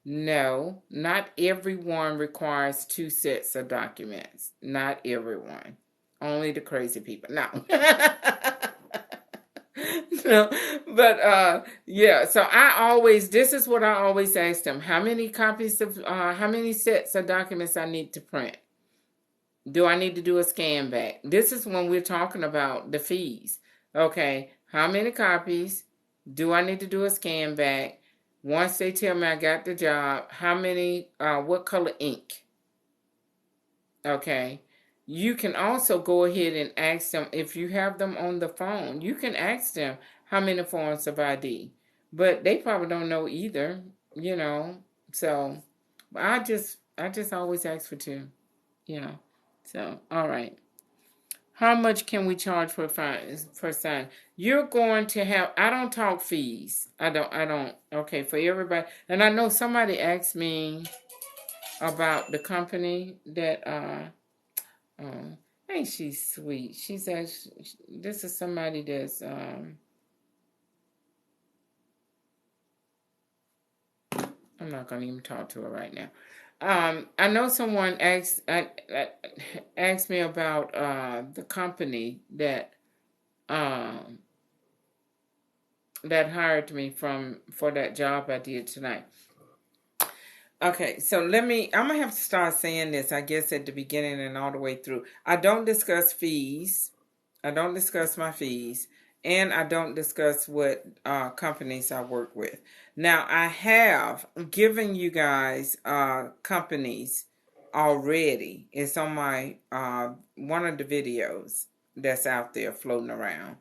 No, not everyone requires 2 sets of documents. Not everyone. Only the crazy people. No. No, but yeah, so this is what I always ask them. How many sets of documents I need to print? Do I need to do a scan back? This is when we're talking about the fees. Okay, how many copies? Do I need to do a scan back? Once they tell me I got the job, what color ink? Okay. You can also go ahead and ask them, if you have them on the phone, you can ask them how many forms of ID. But they probably don't know either, you know. So I just always ask for 2, you know. So, all right. How much can we charge for sign? You're going to have, I don't talk fees. I don't, okay, for everybody. And I know somebody asked me about the company that, ain't she sweet? She's actually, this is somebody that's, I'm not going to even talk to her right now. I know someone asked me about the company that hired me for that job I did tonight. Okay, so I'm gonna have to start saying this, I guess, at the beginning and all the way through. I don't discuss fees. I don't discuss my fees. And I don't discuss what companies I work with. Now, I have given you guys companies already. It's on my one of the videos that's out there floating around.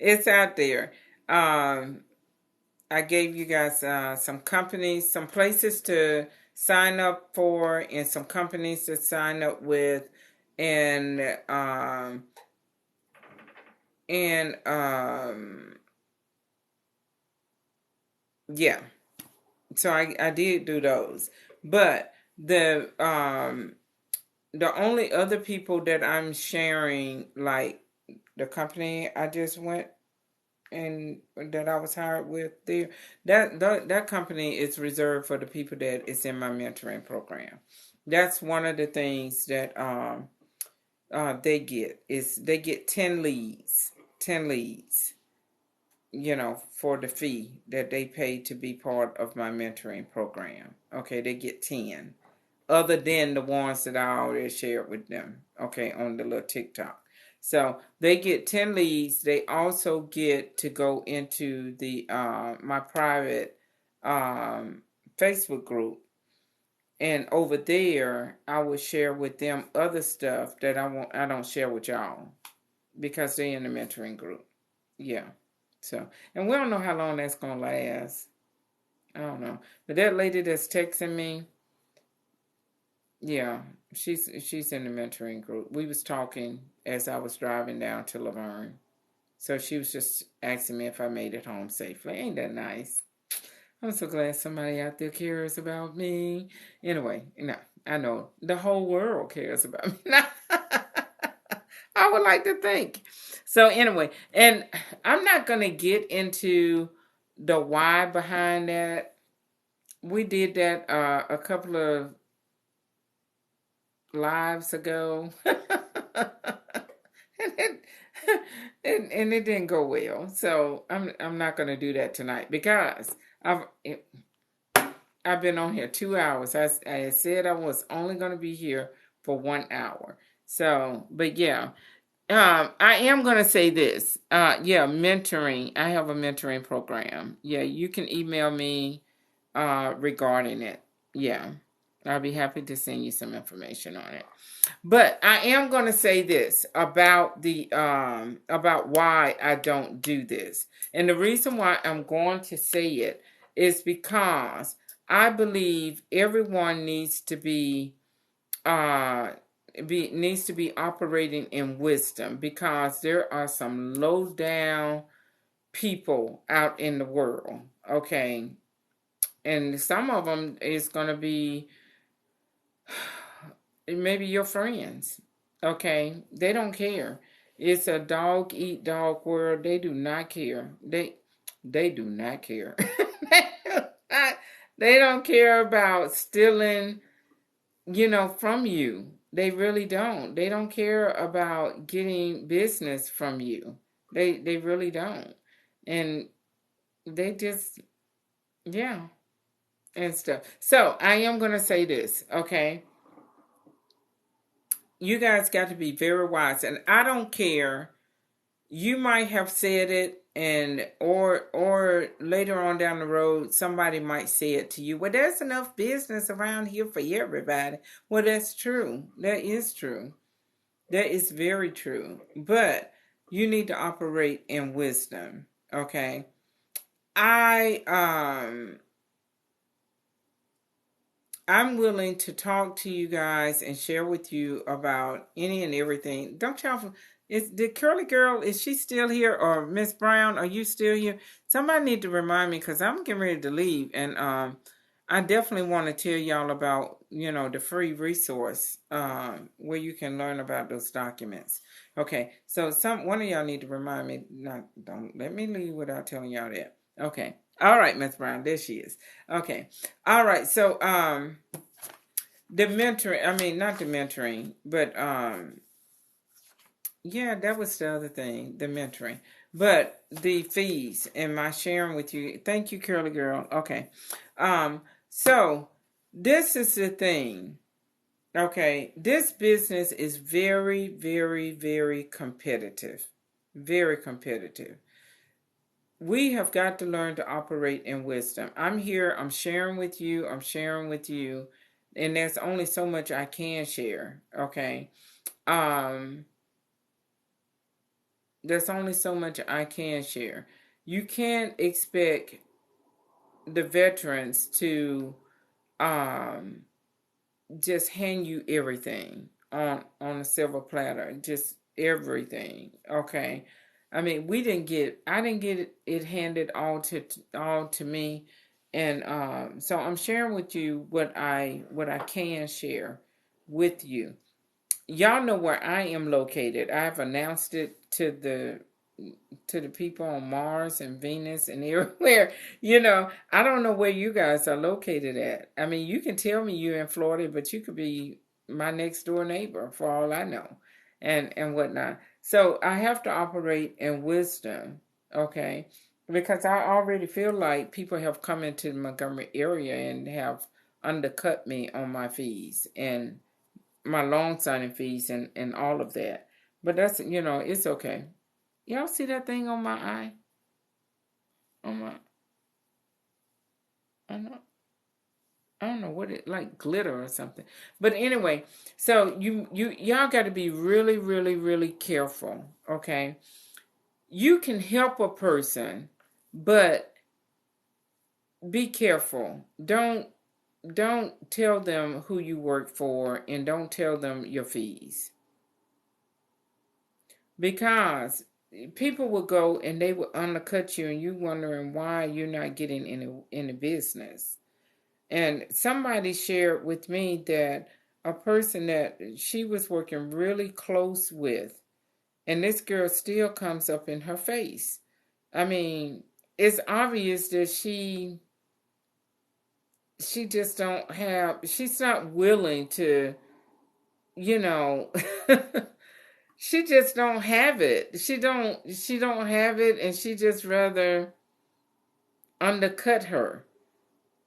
It's out there. I gave you guys some companies, some places to sign up for, and some companies to sign up with, and yeah. So I did do those, but the only other people that I'm sharing, like the company I just went and that I was hired with there, that company is reserved for the people that is in my mentoring program. That's one of the things that they get 10 leads, you know, for the fee that they pay to be part of my mentoring program. Okay, they get 10, other than the ones that I already shared with them, okay, on the little TikTok. So they get 10 leads. They also get to go into the my private Facebook group. And over there, I will share with them other stuff that I don't share with y'all because they're in the mentoring group. Yeah. So, and we don't know how long that's going to last. I don't know. But that lady that's texting me, yeah, she's in the mentoring group. We was talking as I was driving down to Laverne. So she was just asking me if I made it home safely. Ain't that nice? I'm so glad somebody out there cares about me. Anyway, I know the whole world cares about me. I would like to think. So anyway, and I'm not going to get into the why behind that. We did that a couple of lives ago. And it didn't go well. So I'm not going to do that tonight because I've been on here 2 hours. I said I was only going to be here for 1 hour. So, but yeah, I am going to say this. Yeah, mentoring. I have a mentoring program. Yeah, you can email me regarding it. Yeah, I'll be happy to send you some information on it. But I am going to say this about the about why I don't do this. And the reason why I'm going to say it is because I believe everyone needs to be operating in wisdom, because there are some low down people out in the world, okay? And some of them is going to be maybe your friends, okay? They don't care. It's a dog eat dog world. They do not care. They do not care. They don't care about stealing, from you. They really don't. They don't care about getting business from you. They really don't. And they just, yeah, and stuff. So I am going to say this, okay? You guys got to be very wise. And I don't care. You might have said it, and or later on down the road somebody might say it to you. Well, there's enough business around here for everybody. Well, that's true. That is true. That is very true. But you need to operate in wisdom. Okay. I'm willing to talk to you guys and share with you about any and everything. Don't y'all, is the curly girl, is she still here? Or Miss Brown, are you still here? Somebody need to remind me, because I'm getting ready to leave. And I definitely want to tell y'all about, the free resource where you can learn about those documents. Okay, so one of y'all need to remind me. Don't let me leave without telling y'all that. Okay. All right, Miss Brown, there she is. Okay. All right. So, the mentoring, not the mentoring, but, yeah, that was the other thing, the mentoring, but the fees and my sharing with you. Thank you, curly girl. Okay. So this is the thing. Okay. This business is very, very, very competitive. Very competitive. We have got to learn to operate in wisdom. I'm here, I'm sharing with you, and there's only so much I can share, okay? There's only so much I can share. You can't expect the veterans to just hand you everything on a silver platter, just everything, okay? I didn't get it handed all to me, and so I'm sharing with you what I can share with you. Y'all know where I am located. I've announced it to the people on Mars and Venus and everywhere. I don't know where you guys are located at. You can tell me you're in Florida, but you could be my next door neighbor for all I know, and whatnot. So I have to operate in wisdom, okay? Because I already feel like people have come into the Montgomery area and have undercut me on my fees and my loan signing fees and all of that. But that's, it's okay. Y'all see that thing on my eye? On my, I don't know what it, like glitter or something. But anyway, so y'all got to be really, really, really careful, okay? You can help a person, but be careful. Don't tell them who you work for, and don't tell them your fees. Because people will go and they will undercut you, and you wondering why you're not getting in the business. And somebody shared with me that a person that she was working really close with, and this girl still comes up in her face. It's obvious that she just don't have, she's not willing to, you know, she just don't have it. She don't have it, and she just rather undercut her.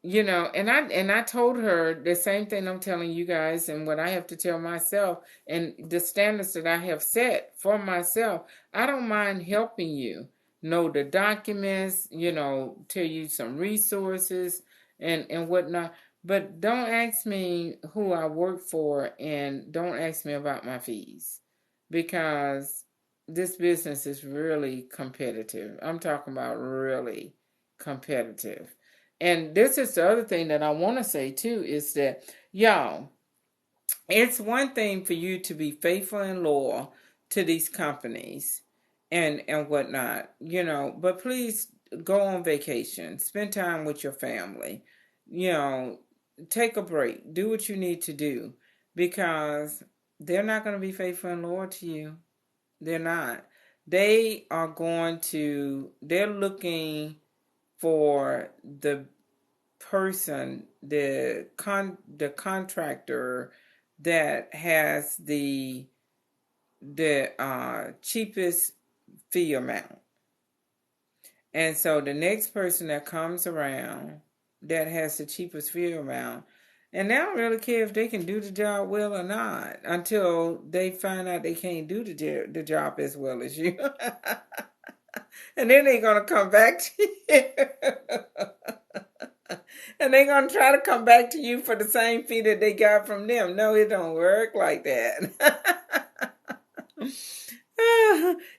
and I told her the same thing I'm telling you guys and what I have to tell myself and the standards that I have set for myself. I don't mind helping you know the documents, tell you some resources and whatnot. But don't ask me who I work for and don't ask me about my fees because this business is really competitive. I'm talking about really competitive. And this is the other thing that I want to say too is that, y'all, it's one thing for you to be faithful and loyal to these companies and whatnot, but please go on vacation, spend time with your family, you know, take a break, do what you need to do because they're not going to be faithful and loyal to you. They're not. They're looking for the person, the contractor that has the cheapest fee amount. And so the next person that comes around that has the cheapest fee amount, and they don't really care if they can do the job well or not until they find out they can't do the job as well as you. And then they're going to come back to you. And they're going to try to come back to you for the same fee that they got from them. No, it don't work like that.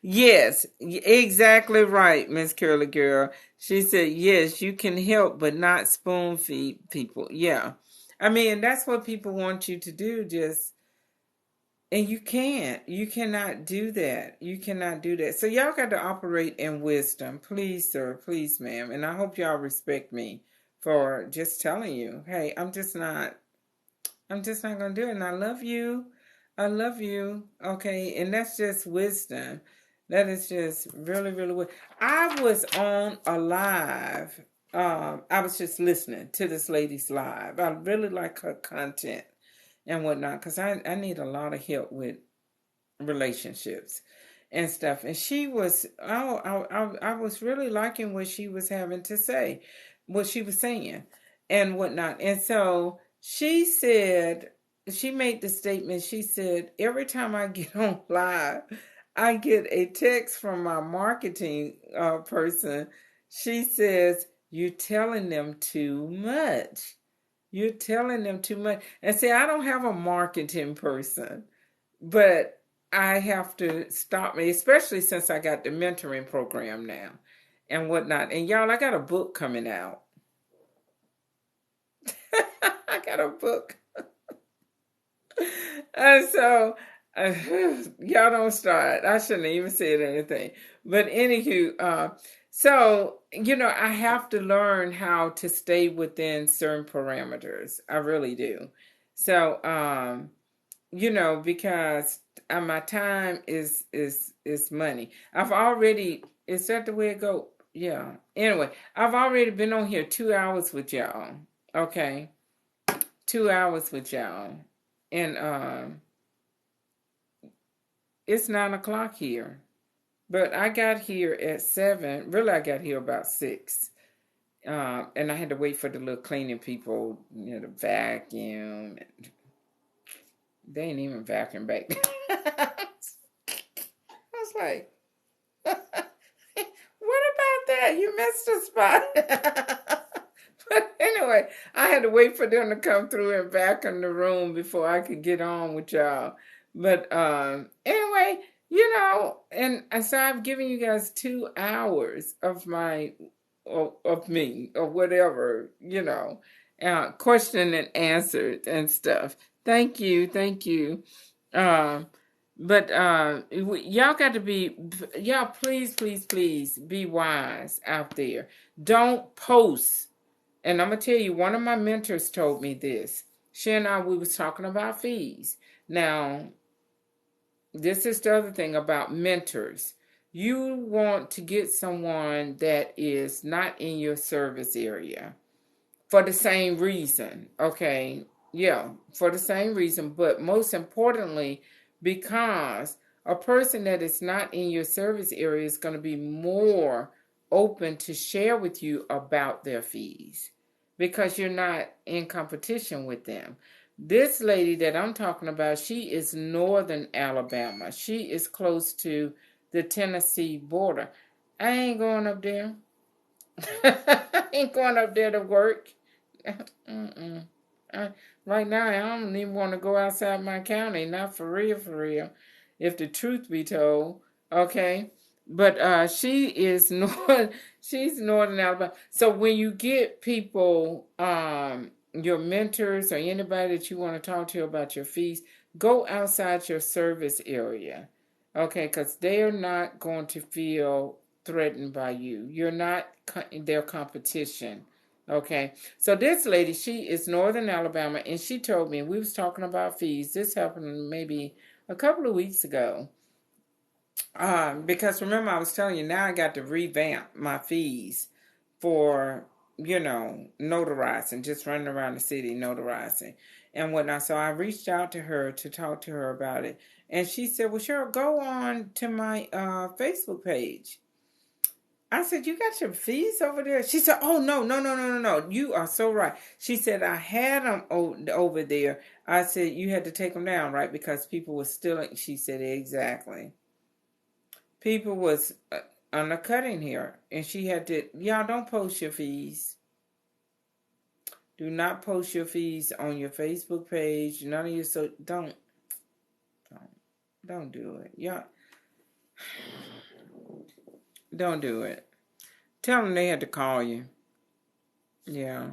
Yes, exactly right, Miss Curly Girl. She said, yes, you can help, but not spoon feed people. Yeah. I mean, that's what people want you to do, and you can't. You cannot do that. You cannot do that. So y'all got to operate in wisdom. Please, sir. Please, ma'am. And I hope y'all respect me for just telling you, hey, I'm just not going to do it. And I love you. I love you. Okay. And that's just wisdom. That is just really, really weird. I was on a live. I was just listening to this lady's live. I really like her content and whatnot because I need a lot of help with relationships and stuff. And she was, I was really liking what she was having to say, what she was saying and whatnot. And so she made the statement, she said, every time I get on live, I get a text from my marketing person. She says, you're telling them too much. You're telling them too much. And see, I don't have a marketing person, but I have to stop me, especially since I got the mentoring program now and whatnot. And y'all, I got a book coming out. I got a book. And so, y'all don't start. I shouldn't even said anything. But anywho, so, I have to learn how to stay within certain parameters. I really do. So, because my time is money. Is that the way it go? Yeah. Anyway, I've already been on here 2 hours with y'all. Okay. 2 hours with y'all. And it's 9:00 here. But I got here at 7. Really, I got here about 6. And I had to wait for the little cleaning people, to vacuum. They ain't even vacuum back there. I was like, what about that? You missed a spot. But anyway, I had to wait for them to come through and vacuum the room before I could get on with y'all. But anyway, and so I've given you guys 2 hours of of me or whatever, question and answered and stuff. Thank you. But y'all got to y'all please be wise out there. Don't post. And I'm going to tell you, one of my mentors told me this. She and we was talking about fees. Now, this is the other thing about mentors. You want to get someone that is not in your service area for the same reason, okay? Yeah, for the same reason, but most importantly, because a person that is not in your service area is going to be more open to share with you about their fees because you're not in competition with them. This lady that I'm talking about, she is northern Alabama. She is close to the Tennessee border. I ain't going up there. I ain't going up there to work. Mm-mm. Right now, I don't even want to go outside my county. Not for real, for real. If the truth be told, okay. But she is she's northern Alabama. So when you get people, your mentors or anybody that you want to talk to about your fees, go outside your service area, okay? Because they are not going to feel threatened by you. You're not their competition. Okay, so this lady, she is northern Alabama, and she told me, we was talking about fees. This happened maybe a couple of weeks ago. Because remember, I was telling you, now I got to revamp my fees for, notarizing, just running around the city notarizing and whatnot. So I reached out to her to talk to her about it. And she said, well, Cheryl, go on to my Facebook page. I said, you got your fees over there? She said, oh, no. You are so right. She said, I had them over there. I said, you had to take them down, right? Because people were stealing. She said, exactly. People was undercutting here. And she had to, y'all don't post your fees. Do not post your fees on your Facebook page. None of your, so don't do it. Y'all, don't do it. Tell them they had to call you. Yeah.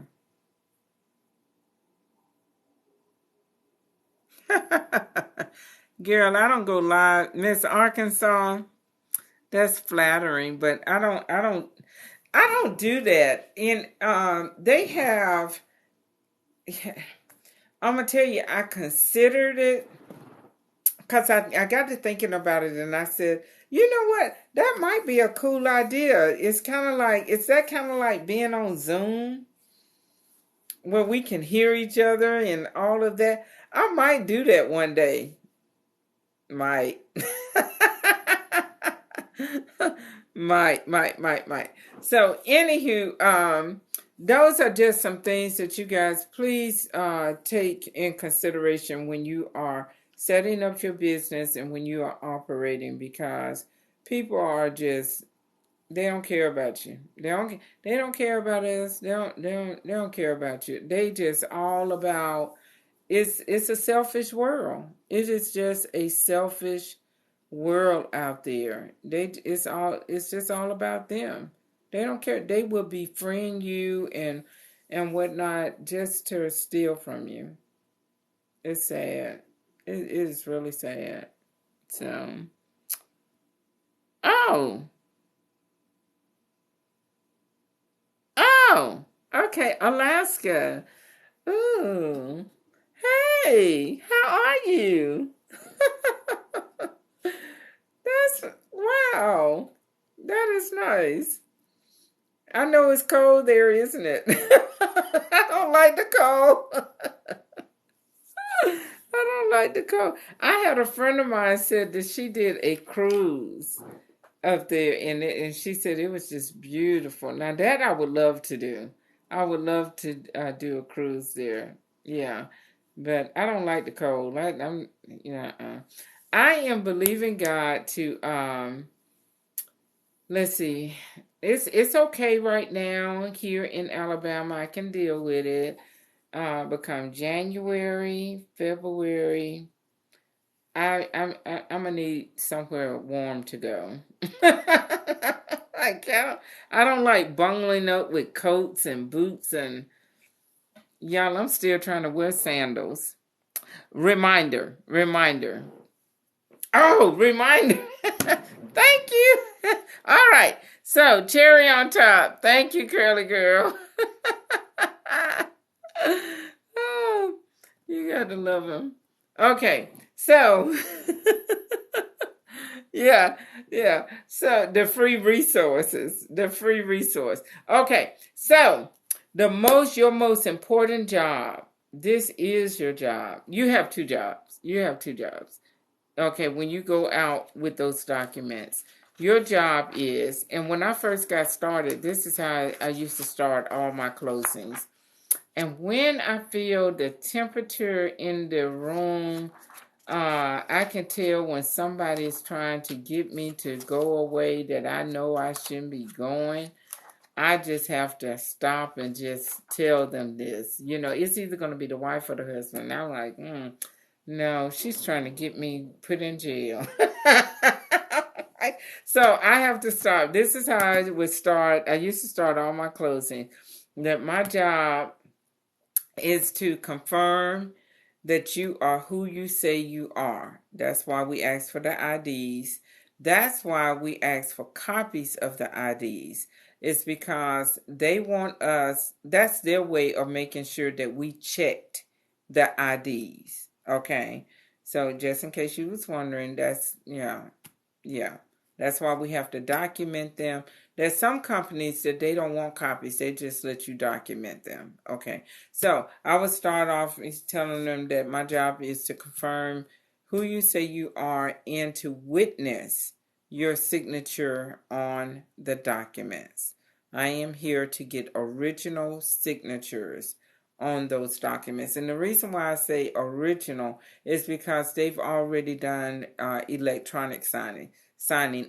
Girl, I don't go live. Miss Arkansas, that's flattering, but I don't do that. And they have, I'm gonna tell you, I considered it because I got to thinking about it, and I said, you know what? That might be a cool idea. It's that kind of like being on Zoom where we can hear each other and all of that. I might do that one day. Might. might. So, anywho, those are just some things that you guys please take in consideration when you are setting up your business and when you are operating, because people are just, they don't care about you. They don't care about us. They don't care about you. They just all about, it's a selfish world. It is just a selfish world out there. It's just all about them. They don't care. They will befriend you and whatnot just to steal from you. It's sad. It is really sad. So, oh, okay, Alaska. Ooh, hey, how are you? That's, wow. That is nice. I know it's cold there, isn't it? I don't like the cold. I don't like the cold. I had a friend of mine said that she did a cruise up there, and she said it was just beautiful. Now that I would love to do. I would love to do a cruise there. Yeah, but I don't like the cold. I'm I am believing God to let's see. It's okay right now here in Alabama. I can deal with it. Become January, February. I'm gonna need somewhere warm to go. I don't like bungling up with coats and boots and y'all. I'm still trying to wear sandals. Reminder. Oh, reminder. Thank you. All right. So, cherry on top. Thank you, curly girl. Oh, you got to love him. Okay. So, yeah. So, the free resources. Okay. So, your most important job. This is your job. You have two jobs. Okay, when you go out with those documents, your job is, and when I first got started, this is how I used to start all my closings. And when I feel the temperature in the room, I can tell when somebody is trying to get me to go away that I know I shouldn't be going. I just have to stop and just tell them this. You know, it's either going to be the wife or the husband. And I'm like, no, she's trying to get me put in jail. So I have to start. This is how I would start. I used to start all my closing. That my job is to confirm that you are who you say you are. That's why we ask for the IDs. That's why we ask for copies of the IDs. It's because they want us, that's their way of making sure that we checked the IDs. Okay? So just in case you was wondering, that's, yeah. That's why we have to document them. There's some companies that they don't want copies. They just let you document them. Okay. So I would start off telling them that my job is to confirm who you say you are and to witness your signature on the documents. I am here to get original signatures on those documents. And the reason why I say original is because they've already done electronic signing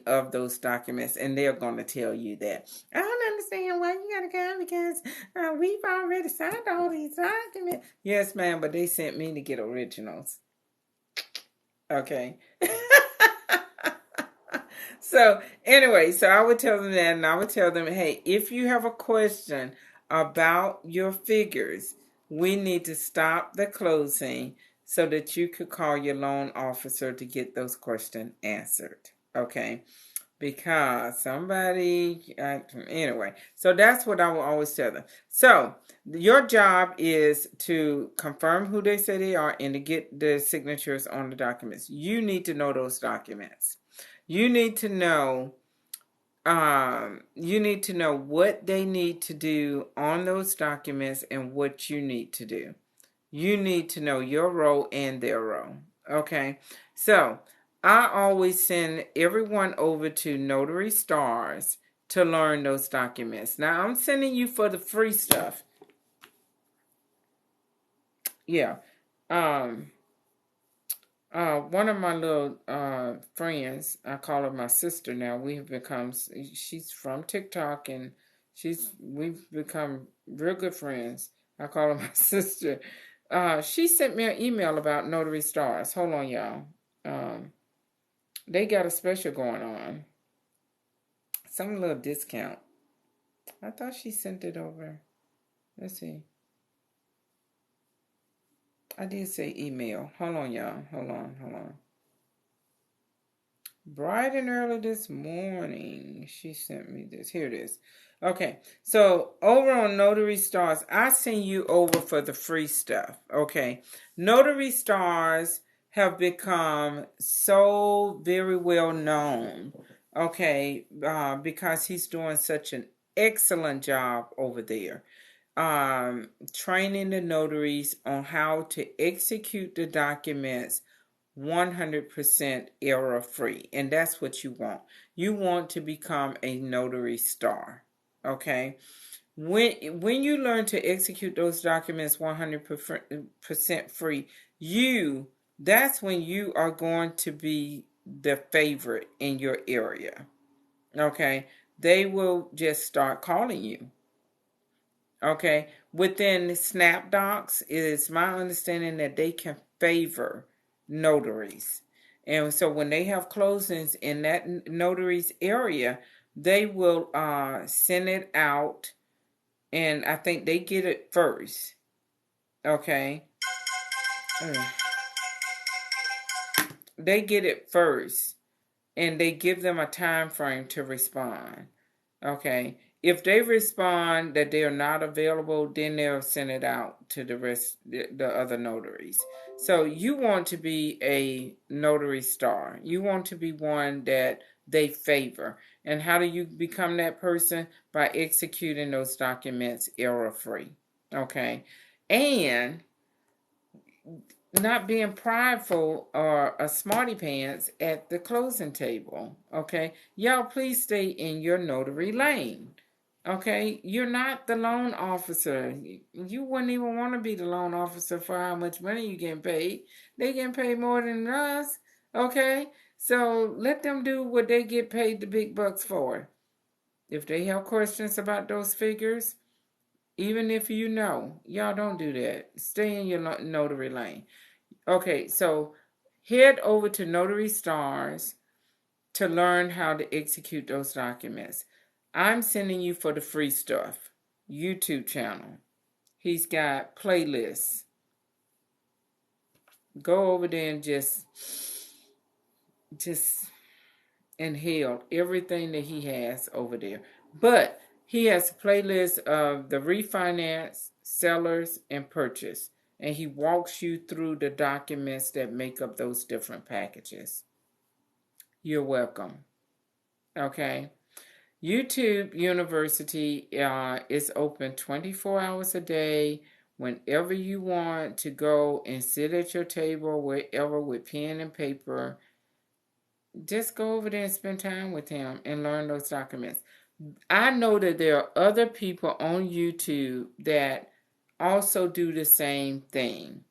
of those documents, and they're going to tell you that. I don't understand why you got to come because we've already signed all these documents. Yes, ma'am, but they sent me to get originals. Okay. So anyway, so I would tell them that, and I would tell them, hey, if you have a question about your figures, we need to stop the closing so that you could call your loan officer to get those questions answered. Okay, because somebody, anyway, so that's what I will always tell them. So your job is to confirm who they say they are and to get the signatures on the documents. You need to know those documents. You need to know what they need to do on those documents and what you need to do. You need to know your role and their role. Okay, so I always send everyone over to Notary Stars to learn those documents. Now I'm sending you for the free stuff. Yeah. One of my little friends, I call her my sister now. She's from TikTok, and we've become real good friends. I call her my sister. She sent me an email about Notary Stars. Hold on, y'all. They got a special going on. Some little discount. I thought she sent it over. Let's see. I did say email. Hold on, y'all. Hold on. Bright and early this morning, she sent me this. Here it is. Okay, so over on Notary Stars, I send you over for the free stuff. Okay, Notary Stars have become so very well known. Okay, because he's doing such an excellent job over there. Training the notaries on how to execute the documents 100% error free, and that's what you want. You want to become a notary star. Okay, when you learn to execute those documents 100% free, that's when you are going to be the favorite in your area. Okay, they will just start calling you. Okay, within SnapDocs, it is my understanding that they can favor notaries. And so when they have closings in that notary's area, they will send it out, and I think they get it first. Okay. They get it first, and they give them a time frame to respond. Okay. If they respond that they are not available, then they'll send it out to the other notaries. So you want to be a notary star. You want to be one that they favor. And how do you become that person? By executing those documents error-free. Okay. And not being prideful or a smarty pants at the closing table. Okay. Y'all please stay in your notary lane. Okay, you're not the loan officer. You wouldn't even want to be the loan officer for how much money you getting paid. They getting paid more than us. Okay, so let them do what they get paid the big bucks for. If they have questions about those figures, even if you know, y'all don't do that. Stay in your notary lane. Okay, so head over to Notary Stars to learn how to execute those documents. I'm sending you for the free stuff. YouTube channel. He's got playlists. Go over there and just inhale everything that he has over there. But he has a playlist of the refinance, sellers, and purchase. And he walks you through the documents that make up those different packages. You're welcome. Okay. YouTube University is open 24 hours a day. Whenever you want to go and sit at your table, wherever, with pen and paper, just go over there and spend time with him and learn those documents. I know that there are other people on YouTube that also do the same thing.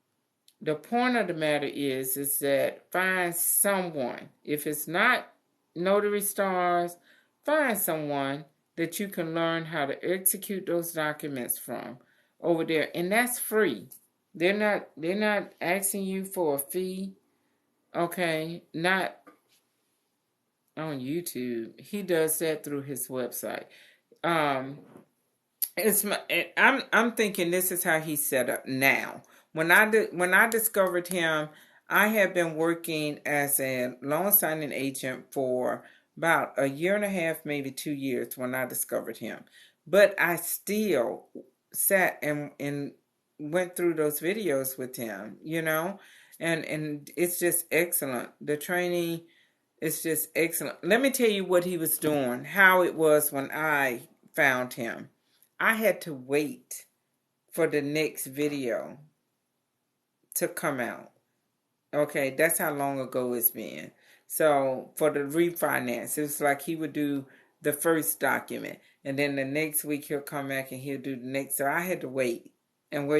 The point of the matter is that find someone. If it's not Notary Stars, find someone that you can learn how to execute those documents from over there, and that's free. They're not asking you for a fee. Okay, not on YouTube. He does that through his website. I'm thinking this is how he's set up now. When I discovered him, I had been working as a loan signing agent for about a year and a half, maybe 2 years when I discovered him. But I still sat and went through those videos with him, and it's just excellent. The training is just excellent. Let me tell you what he was doing, how it was when I found him. I had to wait for the next video to come out. Okay, that's how long ago it's been. So for the refinance, it was like he would do the first document, and then the next week he'll come back and he'll do the next. So I had to wait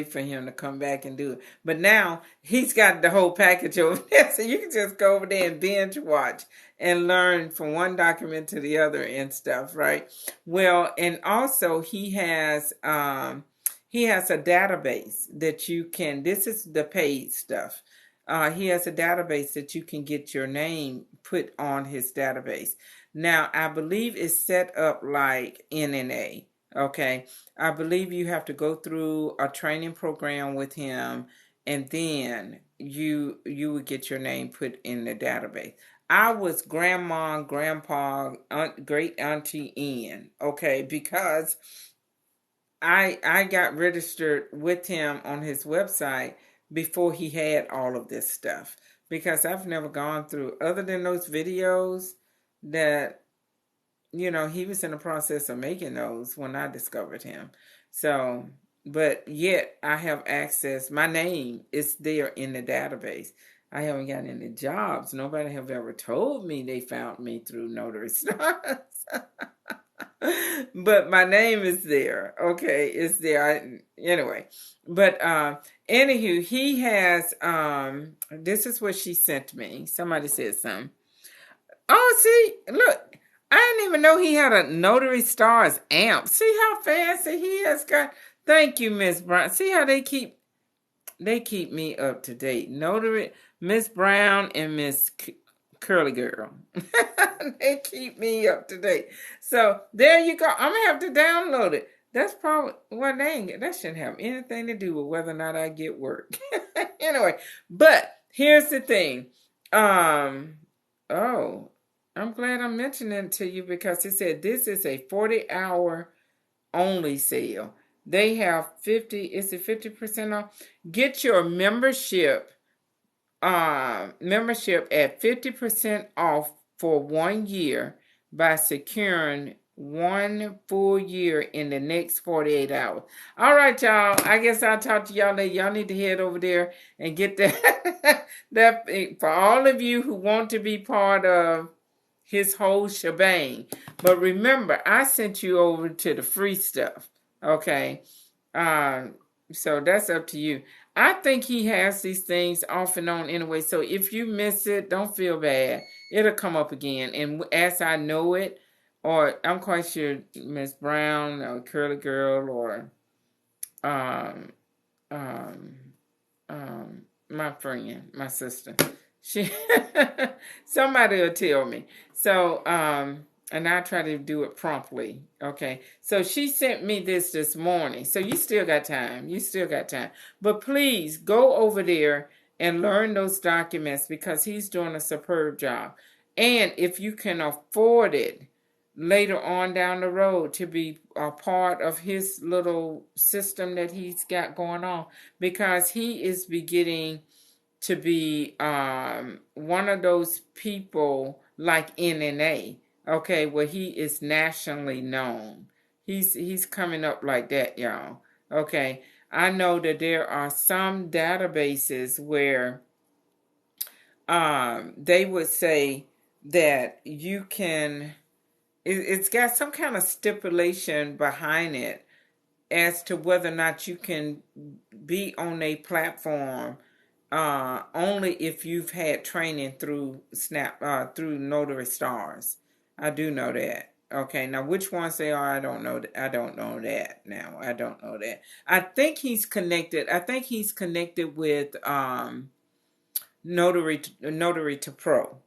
for him to come back and do it. But now he's got the whole package over there, so you can just go over there and binge watch and learn from one document to the other and stuff, right? Well, and also he has a database that you can. This is the paid stuff. He has a database that you can get your name put on his database. Now, I believe it's set up like NNA. Okay, I believe you have to go through a training program with him, and then you would get your name put in the database. I was grandma, grandpa, great auntie in, okay, because I got registered with him on his website before he had all of this stuff, because I've never gone through, other than those videos that he was in the process of making those when I discovered him. So, but yet I have access. My name is there in the database. I haven't gotten any jobs. Nobody have ever told me they found me through Notary Stars. But my name is there. Okay, it's there. Anyway, but anywho, he has. This is what she sent me. Somebody said something. Oh, see, look. I didn't even know he had a Notary Stars amp. See how fancy he has got. Thank you, Miss Brown. See how they keep me up to date. Notary, Miss Brown and Miss Curly Girl. They keep me up to date. So there you go. I'm gonna have to download it. That's probably that shouldn't have anything to do with whether or not I get work. Anyway, but here's the thing. I'm glad I'm mentioning it to you, because it said this is a 40-hour only sale. They have 50% off. Get your membership at 50% off for 1 year by securing 1 full year in the next 48 hours. All right, y'all. I guess I'll talk to y'all later. Y'all need to head over there and get that. That for all of you who want to be part of his whole shebang. But remember, I sent you over to the free stuff. Okay. So that's up to you. I think he has these things off and on anyway. So if you miss it, don't feel bad. It'll come up again. And as I know it, or I'm quite sure Miss Brown or Curly Girl or um, um, my friend, my sister, she somebody will tell me. So and I try to do it promptly. Okay. So she sent me this morning. So you still got time. You still got time. But please go over there and learn those documents because he's doing a superb job. And if you can afford it later on down the road to be a part of his little system that he's got going on, because he is beginning to be one of those people like NNA, okay, where he is nationally known. He's coming up like that, y'all. Okay, I know that there are some databases where they would say that you can. It's got some kind of stipulation behind it as to whether or not you can be on a platform only if you've had training through through Notary Stars. I do know that. Okay, now which ones they are, I don't know. I don't know that now. I don't know that. I think he's connected. I think he's connected with Notary to Pro.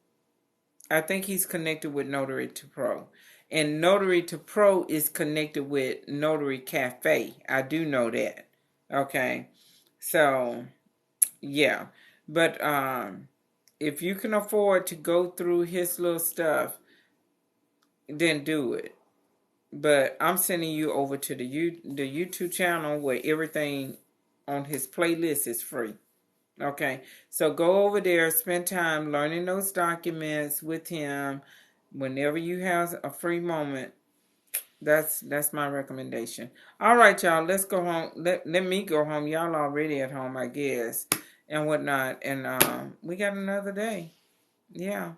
I think he's connected with Notary to Pro. And Notary to Pro is connected with Notary Cafe. I do know that. Okay. So, yeah. But if you can afford to go through his little stuff, then do it. But I'm sending you over to the YouTube channel where everything on his playlist is free. Okay, so go over there, spend time learning those documents with him whenever you have a free moment. That's my recommendation. All right, y'all, let's go home. Let me go home. Y'all already at home, I guess, and whatnot. And we got another day. Yeah,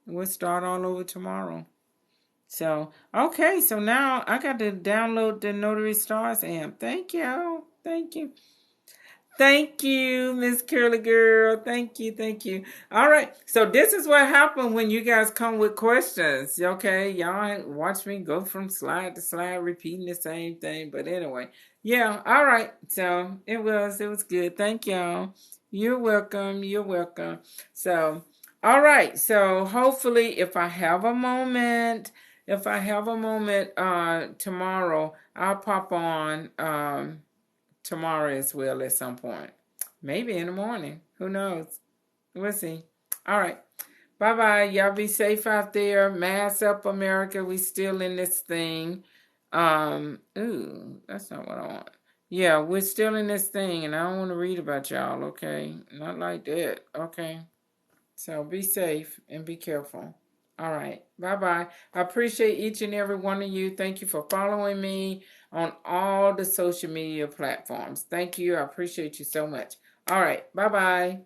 we'll start all over tomorrow. So, okay, so now I got to download the Notary Stars app. Thank you. Thank you. Thank you, Miss Curly Girl. Thank you, thank you. All right, so this is what happened when you guys come with questions. Okay, y'all watch me go from slide to slide, repeating the same thing. But anyway, yeah. All right, so it was good. Thank y'all. You're welcome. You're welcome. So, all right. So hopefully, if I have a moment, tomorrow, I'll pop on. Tomorrow as well at some point. Maybe in the morning. Who knows? We'll see. All right. Bye-bye. Y'all be safe out there. Mask up, America. We still in this thing. That's not what I want. Yeah, we're still in this thing, and I don't want to read about y'all, okay? Not like that, okay? So be safe and be careful. All right. Bye-bye. I appreciate each and every one of you. Thank you for following me on all the social media platforms. Thank you. I appreciate you so much. All right. Bye-bye.